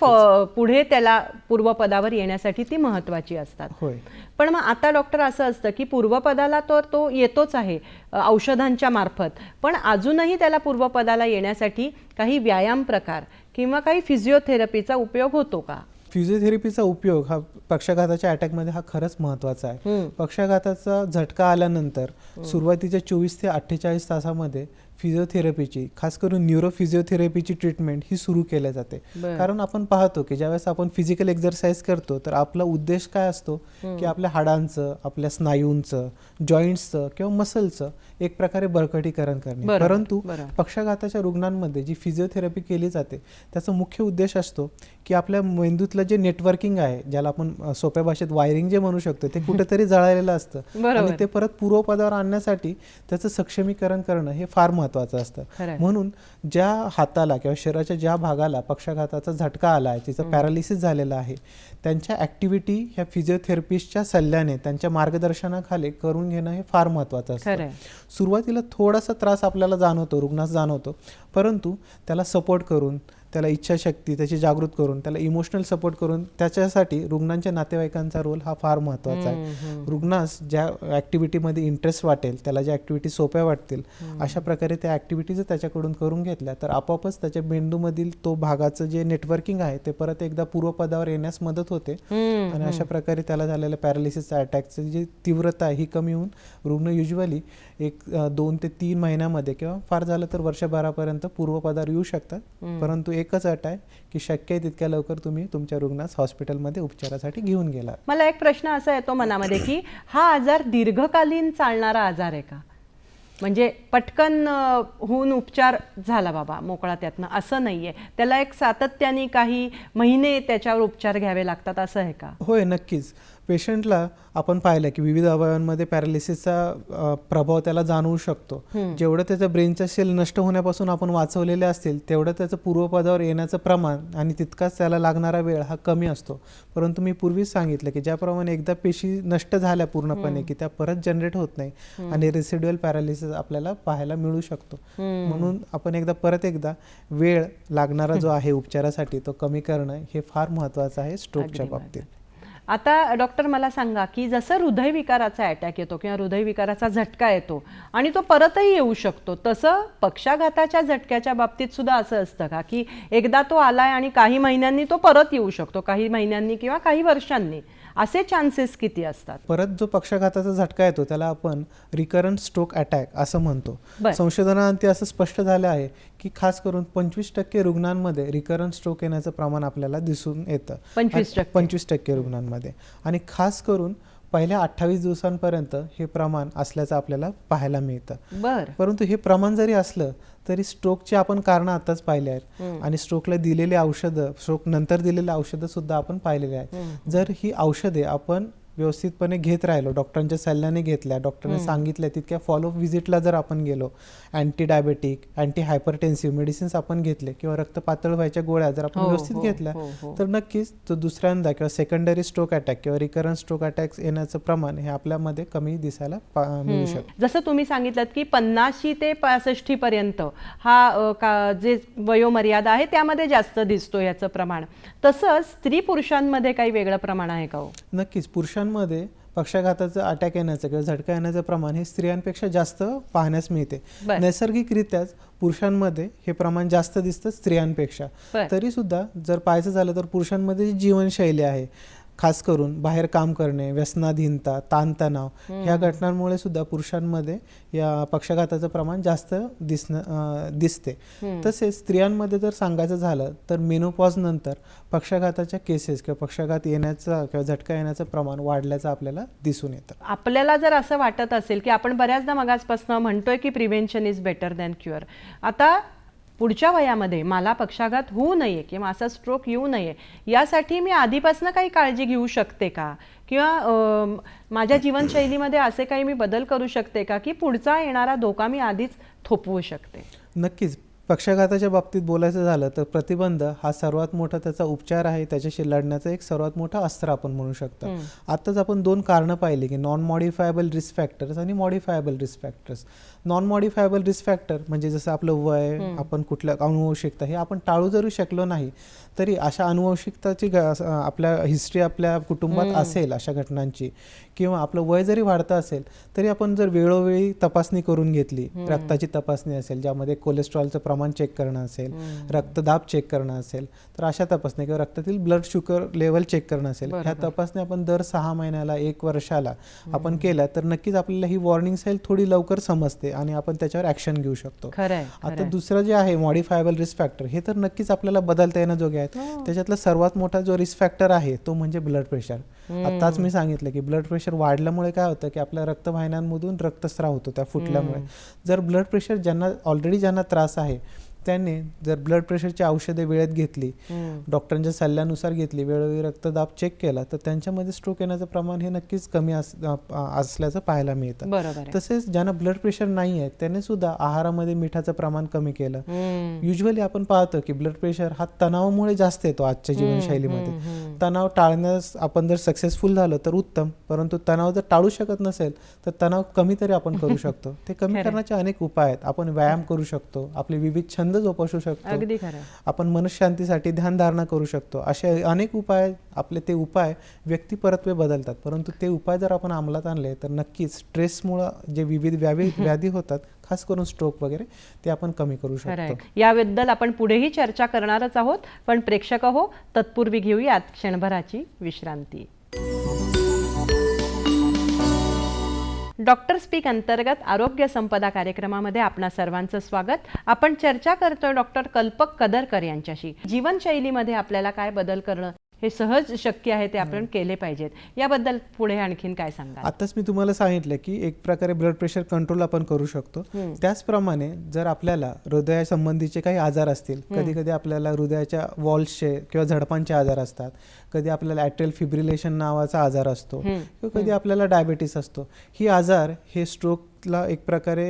पुढे त्याला पूर्वपदावर येण्यासाठी ती महत्त्वाची असतात. होय. पण मग आता डॉक्टर असं असतं की पूर्वपदाला तर तो येतोच आहे औषधांच्या मार्फत, पण अजूनही त्याला पूर्वपदाला येण्यासाठी काही व्यायाम प्रकार किंवा काही फिजिओथेरपीचा उपयोग होतो का? फिजिओथेरपीचा उपयोग हा पक्षाघाताच्या अटॅकमध्ये हा खरंच महत्त्वाचा आहे. पक्षाघाताचा झटका आल्यानंतर सुरुवातीच्या 24 ते 48 तासामध्ये फिजिओथेरपीची, खास करून न्यूरोफिजिओथेरपीची ट्रीटमेंट ही सुरू केल्या जाते. कारण आपण पाहतो की ज्यावेळेस आपण फिजिकल एक्सरसाइज करतो तर आपला उद्देश काय असतो की आपल्या हाडांचं, आपल्या स्नायूंचं, जॉईंट्सचं किंवा मसलचं एक प्रकारे बळकटीकरण करणे. परंतु पक्षाघाताच्या रुग्णांमध्ये जी फिजिओथेरपी केली जाते त्याचा मुख्य उद्देश असतो की आपल्या मेंदूतलं जे नेटवर्किंग आहे, ज्याला आपण सोप्या भाषेत वायरिंग जे म्हणू शकतो, ते कुठेतरी जळालेलं असतं आणि ते परत पूर्वपदावर आणण्यासाठी त्याचं सक्षमीकरण करणं हे फार महत्त्वाचं असतं. म्हणून ज्या हाताला किंवा शरीराच्या ज्या भागाला पक्षाघाताचा झटका आला आहे, तिचं पॅरालिसिस झालेलं आहे, त्यांच्या ॲक्टिव्हिटी ह्या फिजिओथेरपिस्टच्या सल्ल्याने, त्यांच्या मार्गदर्शनाखाली करून घेणं हे फार महत्त्वाचं असतं. सुरुवातीला थोडासा त्रास आपल्याला जाणवतो, रुग्णास जाणवतो, परंतु त्याला सपोर्ट करून, त्याला इच्छाशक्ती त्याची जागृत करून, त्याला इमोशनल सपोर्ट करून, त्याच्यासाठी रुग्णांच्या नातेवाईकांचा रोल हा फार महत्त्वाचा आहे. रुग्णास ज्या ॲक्टिव्हिटीमध्ये इंटरेस्ट वाटेल, त्याला ज्या ॲक्टिव्हिटी सोप्या वाटतील, अशा प्रकारे त्या ॲक्टिव्हिटी जर त्याच्याकडून करून घेतल्या तर आपोआपच त्याच्या मेंदूमधील तो भागाचं जे नेटवर्किंग आहे ते परत एकदा पूर्वपदावर येण्यास मदत होते आणि अशा प्रकारे त्याला झालेल्या पॅरालिसिसच्या अटॅकची जी तीव्रता आहे ही कमी होऊन रुग्ण युजली 2 ते 3 महिन्यामध्ये किंवा फार झालं तर वर्षभरापर्यंत पूर्वपदावर येऊ शकतात. परंतु एकच अट आहे की शक्य आहे तितक्या लवकर तुम्ही तुमच्या रुग्णास हॉस्पिटलमध्ये उपचारासाठी घेऊन गेला. मला एक प्रश्न असा येतो मनामध्ये की हा आजार दीर्घकालीन चालणारा आजार आहे का? म्हणजे पटकन होऊन उपचार झाला बाबा मोकळा त्यातनं, असं नाहीये. त्याला एक सातत्याने काही महिने त्याच्यावर उपचार घ्यावे लागतात, असं आहे का? होय, नक्कीच. पेशंटला आपण पाहिलं की विविध अवयवांमध्ये पॅरालिसिसचा प्रभाव त्याला जाणवू शकतो. जेवढं त्याचं ब्रेनच्या सेल नष्ट होण्यापासून आपण वाचवलेले असतील तेवढं त्याचं पूर्वपदावर येण्याचं प्रमाण आणि तितकाच त्याला लागणारा वेळ हा कमी असतो. परंतु मी पूर्वीच सांगितलं की ज्याप्रमाणे एकदा पेशी नष्ट झाल्या पूर्णपणे की त्या परत जनरेट होत नाही आणि रेसिड्युअल पॅरालिसिस आपल्याला पाहायला मिळू शकतो. म्हणून आपण परत एकदा वेळ लागणारा जो आहे उपचारासाठी तो कमी करणं हे फार महत्त्वाचं आहे स्ट्रोकच्या बाबतीत. आता डॉक्टर मला सांगा की जसं हृदयविकाराचा अटॅक येतो किंवा हृदयविकाराचा झटका येतो आणि तो परतही येऊ शकतो, तसं पक्षाघाताच्या झटक्याच्या बाबतीत सुद्धा असं असतं का की एकदा तो आलाय आणि काही महिन्यांनी तो परत येऊ शकतो, काही महिन्यांनी किंवा काही वर्षांनी? असे चान्सेस किती असतात? परत जो पक्षाघाताचा झटका येतो त्याला आपण रिकरंट स्ट्रोक अटॅक असं म्हणतो. संशोधनाअंती असं स्पष्ट झालं आहे की खास करून 25% रुग्णांमध्ये रिकरंट स्ट्रोक येण्याचं प्रमाण आपल्याला दिसून येतं. 25% रुग्णांमध्ये. आणि खास करून पहिल्या 28 दिवसांपर्यंत हे प्रमाण असल्याचं आपल्याला पाहायला मिळतं. परंतु हे प्रमाण जरी असलं तरी स्ट्रोकची आपण कारणं आताच पाहिली आहेत आणि स्ट्रोकला दिलेली औषधं, स्ट्रोक नंतर दिलेली औषधं सुद्धा आपण पाहिलेली आहेत. जर ही औषधे आपण व्यवस्थितपणे घेत राहिलो, डॉक्टरांच्या सल्ल्याने घेतल्या, डॉक्टरने सांगितल्या तितक्या फॉलोअप व्हिजिटला जर आपण गेलो, anti diabetic, anti hypertensive medicines आपण घेतले किंवा रक्त पातळ व्हायच्या गोळ्या जर आपण व्यवस्थित घेतल्या तर नक्कीच तो दुसऱ्यांदा किंवा सेकंडरी स्ट्रोक अटॅक किंवा रिकरंट स्ट्रोक अटॅक येण्याचं प्रमाण हे आपल्यामध्ये कमी दिसायला मिळू शकतं. जसं तुम्ही सांगितलं की 50 ते 65 पर्यंत हा जे वयोमर्यादा आहे त्यामध्ये जास्त दिसतो याचं प्रमाण, तसंच स्त्री पुरुषांमध्ये काही वेगळं प्रमाण आहे का? नक्कीच. पुरुषांमध्ये पक्षाघाताचं अटॅक येण्याचं किंवा झटका येण्याचं प्रमाण हे स्त्रियांपेक्षा जास्त पाहण्यास मिळते. नैसर्गिकरित्याच पुरुषांमध्ये हे प्रमाण जास्त दिसतं स्त्रियांपेक्षा. तरी सुद्धा जर पाहायचं झालं तर पुरुषांमध्ये जी जीवनशैली आहे, खास करून बाहेर काम करणे, व्यसनाधीनता, ताणतणाव ह्या घटनांमुळे सुद्धा पुरुषांमध्ये या पक्षाघाताचं प्रमाण जास्त दिसते. तसेच स्त्रियांमध्ये जर सांगायचं झालं तर मेनोपॉज नंतर पक्षाघाताच्या केसेस किंवा पक्षाघात येण्याचं किंवा झटका येण्याचं प्रमाण वाढल्याचं आपल्याला दिसून येतं. आपल्याला जर असं वाटत असेल की आपण बऱ्याचदा मगाचपासून म्हणतोय की prevention is better than cure, आता पुढच्या वयामध्ये मला पक्षाघात होऊ नये किंवा असा स्ट्रोक येऊ नये यासाठी मी आधीपासून काही काळजी घेऊ शकते का? किंवा माझ्या जीवनशैलीमध्ये असे काही मी बदल करू शकते का की पुढचा येणारा धोका मी आधीच थोपवू शकते? नक्कीच. पक्षाघाताच्या बाबतीत बोलायचं झालं तर प्रतिबंध हा सर्वात मोठा त्याचा उपचार आहे, त्याच्याशी लढण्याचं एक सर्वात मोठं अस्त्र आपण म्हणू शकतो. आताच आपण 2 कारणं पाहिली की नॉन मॉडिफायबल रिस्क फॅक्टर्स आणि modifiable risk factors. Non modifiable risk factor म्हणजे जसं आपलं वय, आपण कुठल्या अनुवंशिकता हे आपण टाळू जरी शकलो नाही तरी अशा अनुवंशिकताची आपल्या हिस्ट्री आपल्या कुटुंबात असेल अशा घटनांची, किंवा आपलं वय जरी वाढतं असेल तरी आपण जर वेळोवेळी तपासणी करून घेतली, रक्ताची तपासणी असेल ज्यामध्ये कोलेस्ट्रॉलचं प्रमाण चेक करणं असेल, रक्तदाब चेक करणं असेल, तर अशा तपासण्या किंवा रक्तातील ब्लड शुगर लेवल चेक करणं असेल, ह्या तपासण्या आपण दर 6 महिन्याला 1 वर्षाला आपण केल्या तर नक्कीच आपल्याला ही वॉर्निंग साईल थोडी लवकर समजते आणि आपण त्याच्यावर ऍक्शन घेऊ शकतो. आता दुसरं जे आहे मॉडिफायबल रिस्क फॅक्टर, हे तर नक्कीच आपल्याला बदलता येण्याजोगे आहेत. त्याच्यातला सर्वात मोठा जो रिस्क फॅक्टर आहे तो म्हणजे ब्लड प्रेशर. आताच मी सांगितलं की ब्लड प्रेशर वाढल्यामुळे काय होतं की आपल्या रक्तवाहिन्यांमधून रक्तस्राव होतो त्या फुटल्यामुळे. जर ब्लड प्रेशर ज्यांना त्रास आहे त्याने जर ब्लड प्रेशरची औषधे वेळेत घेतली, डॉक्टरांच्या सल्ल्यानुसार घेतली, वेळोवेळी रक्तदाब चेक केला, तर त्यांच्यामध्ये स्ट्रोक येण्याचं प्रमाण हे नक्कीच कमी असल्याचं पाहायला मिळतं. तसेच ज्यांना ब्लड प्रेशर नाही आहे त्याने सुद्धा आहारामध्ये मिठाचं प्रमाण कमी केलं. युजली आपण पाहतो की ब्लड प्रेशर हा तणावामुळे जास्त येतो आजच्या जीवनशैलीमध्ये. तणाव टाळण्यास आपण जर सक्सेसफुल झालो तर उत्तम, परंतु तणाव जर टाळू शकत नसेल तर तणाव कमी तरी आपण करू शकतो. ते कमी करण्याचे अनेक उपाय आहेत. आपण व्यायाम करू शकतो, आपले विविध छंद जोपासू शकतो, आपण मनशांतीसाठी ध्यानधारणा करू शकतो. असे अनेक उपाय, आपले ते उपाय व्यक्तिपरत्वे बदलतात, परंतु ते उपाय जर आपण अंमलात आणले तर नक्कीच स्ट्रेसमुळे जे विविध व्याधी होतात, खास करून स्ट्रोक वगैरे, ते आपण कमी करू शकतो. याबद्दल आपण पुढेही चर्चा करणारच आहोत, पण प्रेक्षक हो, तत्पूर्वी घेऊयात क्षणभराची विश्रांती. डॉक्टर स्पीक अंतर्गत आरोग्य संपदा कार्यक्रमामध्ये आपणा सर्वांचं स्वागत. आपण चर्चा करतोय डॉक्टर कल्पक कदरकर यांच्याशी. जीवनशैलीमध्ये आपल्याला काय बदल करणं हे सहज शक्य आहे ते आपण केले पाहिजेत, याबद्दल पुढे आणखीन काय सांगाल? आताच मी तुम्हाला सांगितलं की एक प्रकारे ब्लड प्रेशर कंट्रोल आपण करू शकतो. त्याचप्रमाणे जर आपल्याला हृदयासंबंधीचे काही आजार असतील, कधी कधी आपल्याला हृदयाच्या वॉल्सचे किंवा झडपांचे आजार असतात, कधी आपल्याला ॲट्रियल फिब्रिलेशन नावाचा आजार असतो, किंवा कधी आपल्याला डायबिटीस असतो. ही आजार हे स्ट्रोकला एक प्रकारे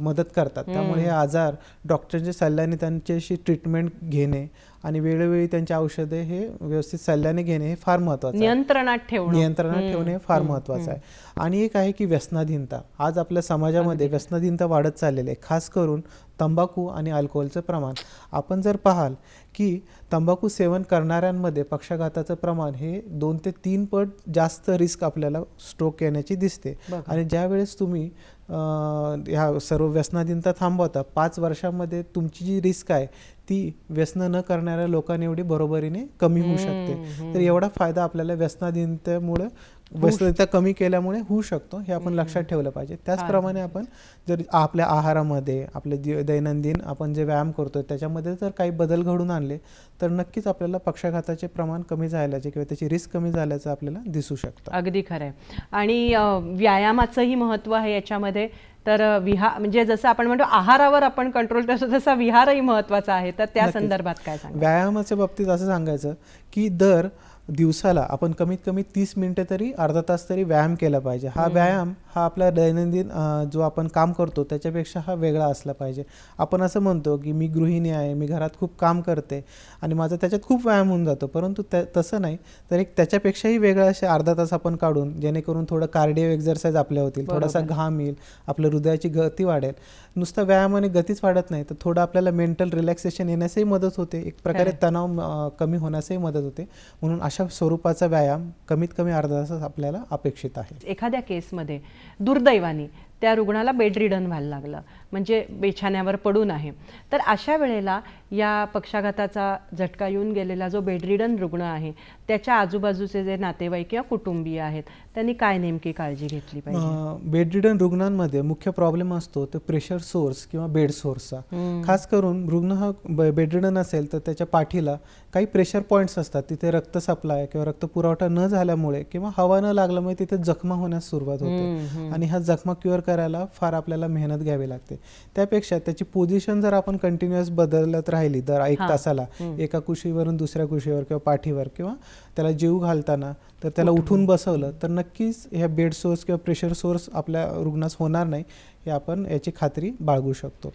मदत करतात. त्यामुळे हे आजार डॉक्टरच्या सल्ल्याने त्यांच्याशी ट्रीटमेंट घेणे आणि वेळोवेळी त्यांची औषधे हे व्यवस्थित सल्ल्याने घेणे हे फार महत्त्वाचं आहे. नियंत्रणात ठेवणे हे फार महत्त्वाचं आहे. आणि एक आहे की व्यसनाधीनता. आज आपल्या समाजामध्ये व्यसनाधीनता वाढत चाललेली आहे, खास करून तंबाखू आणि अल्कोहोलचं प्रमाण. आपण जर पाहाल की तंबाखू सेवन करणाऱ्यांमध्ये पक्षाघाताचं प्रमाण हे 2 ते 3 पट जास्त रिस्क आपल्याला स्ट्रोक येण्याची दिसते. आणि ज्यावेळेस तुम्ही ह्या सर्व व्यसनाधीनता थांबवता, 5 वर्षांमध्ये तुमची जी रिस्क आहे ती व्यसन न करणाऱ्या लोकांनी एवढी बरोबरीने कमी होऊ शकते. तर एवढा फायदा आपल्याला व्यसनाधीनता कमी केल्यामुळे होऊ शकतो, हे आपण लक्षात ठेवलं पाहिजे. त्याचप्रमाणे आपण जर आपल्या आहारामध्ये, आपले दैनंदिन आपण जे व्यायाम करतो त्याच्यामध्ये जर काही बदल घडून आणले तर नक्कीच आपल्याला पक्षाघाताचे प्रमाण कमी झाल्याचे किंवा त्याची रिस्क कमी झाल्याचं आपल्याला दिसू शकतं. अगदी खरं आहे. आणि व्यायामाचंही महत्त्व आहे याच्यामध्ये. तर म्हणजे जसं आपण म्हणतो आहारावर आपण कंट्रोल करतो, तसा विहारही महत्त्वाचा आहे. तर त्या संदर्भात काय सांगा? व्यायामाच्या बाबतीत असं सांगायचं की दर दिवसाला आपण कमीत कमी 30 मिनिटं तरी, अर्धा तास तरी व्यायाम केला पाहिजे. हा व्यायाम हा आपल्या दैनंदिन जो आपण काम करतो त्याच्यापेक्षा हा वेगळा असला पाहिजे. आपण असं म्हणतो की मी गृहिणी आहे, मी घरात खूप काम करते आणि माझा त्याच्यात खूप व्यायाम होऊन जातो, परंतु तसं नाही. तर एक त्याच्यापेक्षाही वेगळा असे अर्धा तास आपण काढून, जेणेकरून थोडं कार्डिओ एक्झरसाइज आपल्या होतील, थोडासा घाम येईल, आपल्या हृदयाची गती वाढेल. नुसतं व्यायामाने गतीच वाढत नाही, तर थोडं आपल्याला मेंटल रिलॅक्सेशन येण्यासही मदत होते, एक प्रकारे तणाव कमी होण्यासही मदत होते. म्हणून अशा स्वरूपाचा व्यायाम कमीत कमी अर्धा तास आपल्याला अपेक्षित आहे. एखाद्या केसमध्ये दुर्दैवाने त्या रुग्णाला बेडरिडन व्हायला लागलं, म्हणजे बेछाण्यावर पडून आहे, तर अशा वेळेला या पक्षाघाताचा झटका येऊन गेलेला जो बेडरिडन रुग्ण आहे त्याच्या आजूबाजूचे जे नातेवाईक किंवा कुटुंबीय आहेत त्यांनी काय नेमकी काळजी घेतली पाहिजे? बेडरिडन रुग्णांमध्ये मुख्य प्रॉब्लेम असतो तो प्रेशर सोर्स किंवा बेड सोर्सचा. खास करून रुग्ण हा बेडरिडन असेल तर त्याच्या पाठीला काही प्रेशर पॉईंट्स असतात, तिथे रक्त सप्लाय किंवा रक्त पुरवठा न झाल्यामुळे किंवा हवा न लागल्यामुळे तिथे जखमा होण्यास सुरुवात होते आणि ह्या जखमा क्युअर करायला फार आपल्याला मेहनत घ्यावी लागते. त्यापेक्षा त्याची पोझिशन जर आपण कंटिन्युअस बदलत राहिली दर 1 तासाला, एका कुशीवरून दुसऱ्या कुशीवर किंवा पाठीवर, किंवा त्याला जीव घालताना तर त्याला उठून बसवलं तर नक्कीच ह्या बेड सोर्स किंवा प्रेशर सोर्स आपल्या रुग्णास होणार नाही, हे आपण याची खात्री बाळगू शकतो.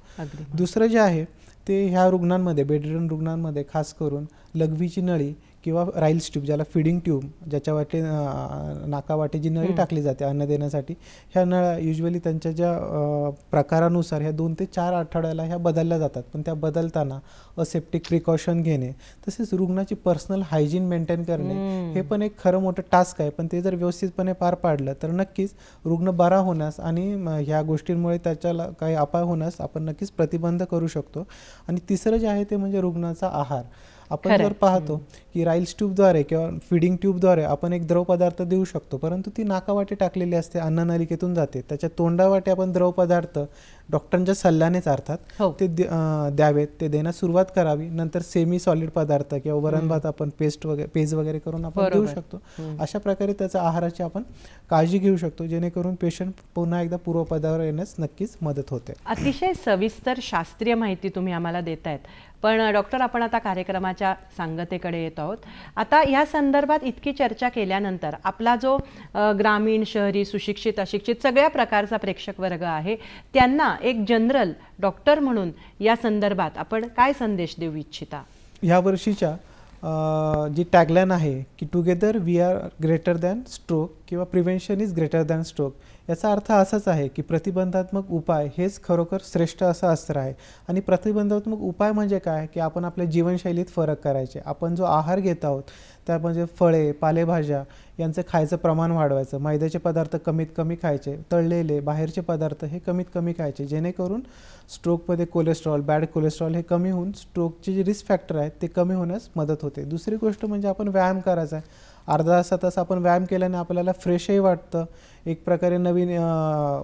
दुसरं जे आहे ते ह्या रुग्णांमध्ये, बेडरिडन रुग्णांमध्ये खास करून लघवीची नळी किंवा राईल्स ट्यूब, ज्याला फिडिंग ट्यूब, ज्याच्या वाटे नाकावाटे जी नळी टाकली जाते अन्न देण्यासाठी, ह्या नळ्या युजली त्यांच्या ज्या प्रकारानुसार ह्या 2 ते 4 आठवड्याला ह्या बदलल्या जातात. पण त्या बदलताना असेप्टिक प्रिकॉशन घेणे, तसेच रुग्णाची पर्सनल हायजीन मेंटेन करणे, हे पण एक खरं मोठं टास्क आहे. पण ते जर व्यवस्थितपणे पार पाडलं तर नक्कीच रुग्ण बरा होण्यास आणि ह्या गोष्टींमुळे त्याच्याला काही अपाय होण्यास आपण नक्कीच प्रतिबंध करू शकतो. आणि तिसरं जे आहे ते म्हणजे रुग्णाचा आहार. आपण जर पाहतो की राईल्स ट्यूबद्वारे किंवा फिडिंग ट्यूबद्वारे आपण एक द्रव पदार्थ देऊ शकतो, परंतु ती नाकावाटे टाकलेली असते, अन्ननलिकेतून जाते. त्याच्या तोंडावाटे आपण द्रव पदार्थ डॉक्टरांच्या सल्ल्यानेच अर्थात ते द्यावेत, ते देण्यास सुरुवात करावी. नंतर सेमी सॉलिड पदार्थ किंवा वरण भात आपण पेज वगैरे करून आपण देऊ शकतो. अशा प्रकारे त्याच्या आहाराची आपण काळजी घेऊ शकतो, जेणेकरून पेशंट पुन्हा एकदा पूर्वपदावर येण्यास नक्कीच मदत होते. अतिशय सविस्तर शास्त्रीय माहिती तुम्ही आम्हाला देतायत. पण डॉक्टर, आपण आता कार्यक्रमाच्या सांगतेकडे येत आहोत. आता या संदर्भात इतकी चर्चा केल्यानंतर आपला जो ग्रामीण, शहरी, सुशिक्षित, अशिक्षित सगळ्या प्रकारचा प्रेक्षक वर्ग आहे, त्यांना एक जनरल डॉक्टर म्हणून या संदर्भात आपण काय संदेश देऊ इच्छिता? ह्या वर्षीच्या जी टॅगलाईन आहे की together we are greater than stroke किंवा prevention is greater than stroke, याचा अर्थ असाच आहे की प्रतिबंधात्मक उपाय हेच खरोखर श्रेष्ठ असं अस्त्र आहे. आणि प्रतिबंधात्मक उपाय म्हणजे काय की आपण आपल्या जीवनशैलीत फरक करायचे. आपण जो आहार घेत आहोत त्यामध्ये फळे, पालेभाज्या यांचं खायचं प्रमाण वाढवायचं, मैद्याचे पदार्थ कमीत कमी खायचे, तळलेले बाहेरचे पदार्थ हे कमीत कमी खायचे, जेणेकरून स्ट्रोकमध्ये कोलेस्ट्रॉल, बॅड कोलेस्ट्रॉल हे कमी होऊन स्ट्रोकचे जे रिस्क फॅक्टर आहेत ते कमी होण्यास मदत होते. दुसरी गोष्ट म्हणजे आपण व्यायाम करायचा आहे. अर्धा तास आपण व्यायाम केल्याने आपल्याला फ्रेशही वाटतं, एक प्रकारे नवीन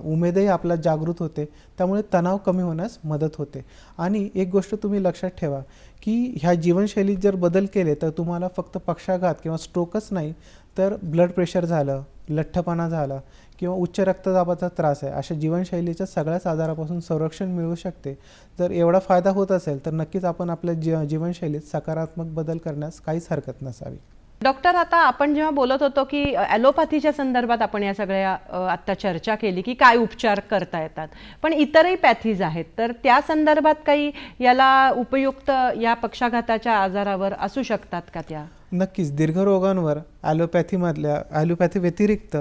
उमेदही आपला जागृत होते, त्यामुळे तणाव कमी होण्यास मदत होते. आणि एक गोष्ट तुम्ही लक्षात ठेवा की ह्या जीवनशैलीत जर बदल केले तर तुम्हाला फक्त पक्षाघात किंवा स्ट्रोकच नाही तर ब्लड प्रेशर झालं, लठ्ठपणा झाला किंवा उच्च रक्तदाबाचा त्रास आहे, अशा जीवनशैलीच्या सगळ्याच आजारापासून संरक्षण मिळू शकते. जर एवढा फायदा होत असेल तर नक्कीच आपण आपल्या जीवनशैलीत सकारात्मक बदल करण्यास काहीच हरकत नसावी. डॉक्टर, आता आपण जेव्हा बोलत होतो की ॲलोपॅथीच्या संदर्भात आपण या सगळ्या आत्ता चर्चा केली की काय उपचार करता येतात, पण इतरही पॅथीज आहेत, तर त्या संदर्भात काही याला उपयुक्त या पक्षाघाताच्या आजारावर असू शकतात का त्या? नक्कीच. दीर्घ रोगांवर ॲलोपॅथी व्यतिरिक्त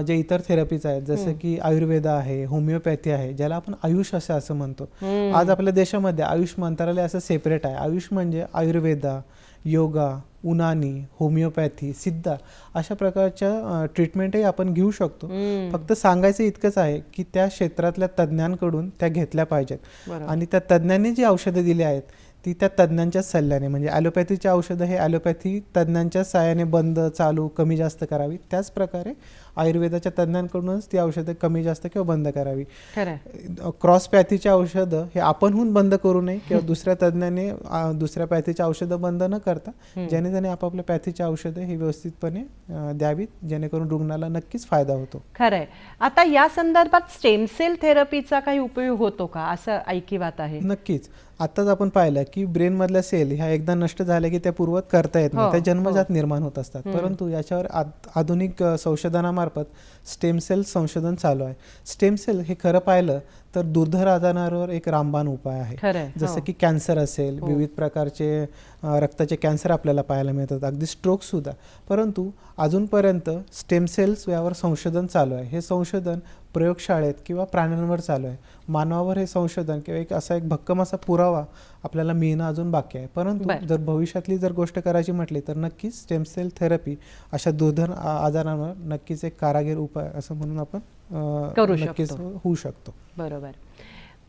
जे इतर थेरपीज आहेत, जसं की आयुर्वेद आहे, होमिओपॅथी आहे, ज्याला आपण आयुष असं म्हणतो. आज आपल्या देशामध्ये आयुष मंत्रालय असं सेपरेट आहे. आयुष म्हणजे आयुर्वेदा, योगा, उनानी, होमिओपॅथी, सिद्धा अशा प्रकारच्या ट्रीटमेंटही आपण घेऊ शकतो. फक्त सांगायचं इतकंच आहे की त्या क्षेत्रातल्या तज्ज्ञांकडून त्या घेतल्या पाहिजेत. आणि त्या तज्ज्ञांनी जी औषधं दिली आहेत ती त्या तज्ज्ञांच्या सल्ल्याने, म्हणजे ॲलोपॅथीची औषधं हे ॲलोपॅथी तज्ज्ञांच्या सहाय्याने बंद, चालू, कमी जास्त करावी. त्याचप्रकारे आयुर्वेदाच्या तज्ज्ञांकडूनच ती औषधं कमी जास्त किंवा बंद करावी. क्रॉस पॅथीची औषधं हे आपणहून बंद करू नये किंवा दुसऱ्या तज्ज्ञाने दुसऱ्या पॅथीची औषधं बंद न करता ज्याने त्याने आपापल्या पॅथीची औषधं ही व्यवस्थितपणे द्यावीत, जेणेकरून रुग्णाला नक्कीच फायदा होतो. खरंय. आता या संदर्भात स्टेम सेल थेरपीचा काही उपयोग होतो का, असं ऐकिवात आहे? नक्कीच. आताच आपण पाहिलं की ब्रेन मधल्या सेल ह्या एकदा नष्ट झाल्या की त्या पूर्ववत करता येत नाही, त्या जन्मजात निर्माण होत असतात. परंतु याच्यावर आधुनिक संशोधनामार्फत स्टेम सेल संशोधन चालू आहे. स्टेम सेल हे खरं पाहिलं तर दुर्धर आजारांवर एक रामबाण उपाय आहे. जसं की कॅन्सर असेल, विविध प्रकारचे रक्ताचे कॅन्सर आपल्याला पाहायला मिळतात, अगदी स्ट्रोक सुद्धा. परंतु अजूनपर्यंत स्टेम सेल्स यावर संशोधन चालू आहे. हे संशोधन प्रयोगशाळेत किंवा प्राण्यांवर चालू आहे. मानवावर हे संशोधन किंवा एक भक्कम असा पुरावा आपल्याला मिळणं अजून बाकी आहे. परंतु जर भविष्यातली जर गोष्ट करायची म्हटली तर नक्कीच स्टेम सेल थेरपी अशा दुर्धर आजारांवर नक्कीच एक कारागीर उपाय असं म्हणून आपण नक्कीच होऊ शकतो. बरोबर.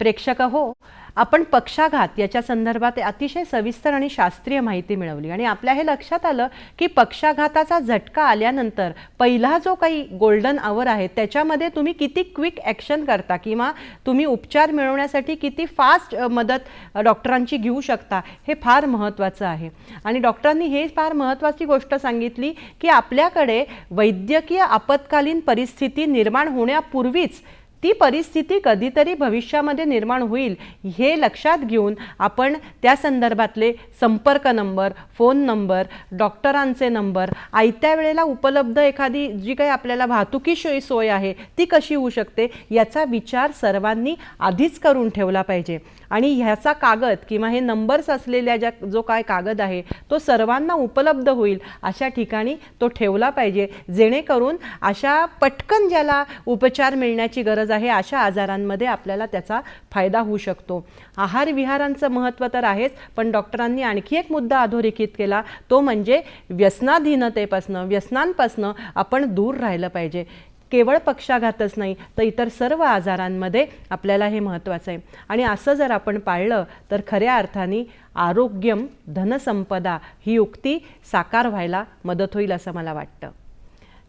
प्रेक्षक हो, आपण पक्षाघात याच्या संदर्भात अतिशय सविस्तर आणि शास्त्रीय माहिती मिळवली आणि आपल्या हे लक्षात आलं की पक्षाघाताचा झटका आल्यानंतर पहिला जो काही गोल्डन आवर आहे त्याच्यामध्ये तुम्ही किती क्विक ॲक्शन करता किंवा तुम्ही उपचार मिळवण्यासाठी किती फास्ट मदत डॉक्टरांची घेऊ शकता, हे फार महत्त्वाचं आहे. आणि डॉक्टरांनी हे फार महत्त्वाची गोष्ट सांगितली की आपल्याकडे वैद्यकीय आपत्कालीन परिस्थिती निर्माण होण्यापूर्वीच ती परिस्थिती कधीतरी भविष्यामध्ये निर्माण होईल हे लक्षात घेऊन आपण त्या संदर्भातले संपर्क नंबर, फोन नंबर, डॉक्टरांचे नंबर, आयत्या वेळेला उपलब्ध एखादी जी काही आपल्याला वाहतुकीची सोय आहे ती कशी होऊ शकते याचा विचार सर्वांनी आधीच करून ठेवला पाहिजे. आणि ह्याचा कागद किंवा हे नंबर्स असलेल्या जो काय कागद आहे तो सर्वांना उपलब्ध होईल अशा ठिकाणी तो ठेवला पाहिजे, जेणेकरून अशा पटकन ज्याला उपचार मिळण्याची गरज आहे अशा आजारांमध्ये आपल्याला त्याचा फायदा होऊ शकतो. आहार विहारांचं महत्त्व तर आहेच, पण डॉक्टरांनी आणखी एक मुद्दा अधोरेखित केला, तो म्हणजे व्यसनांपासनं आपण दूर राहिलं पाहिजे. केवळ पक्षाघातच नाही तर इतर सर्व आजारांमध्ये आपल्याला हे महत्त्वाचं आहे. आणि असं जर आपण पाळलं तर खऱ्या अर्थाने आरोग्यम धनसंपदा ही उक्ती साकार व्हायला मदत होईल असं मला वाटतं.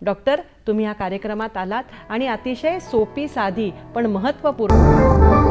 डॉक्टर, तुम्ही या कार्यक्रमात आलात आणि अतिशय सोपी, साधी पण महत्त्वपूर्ण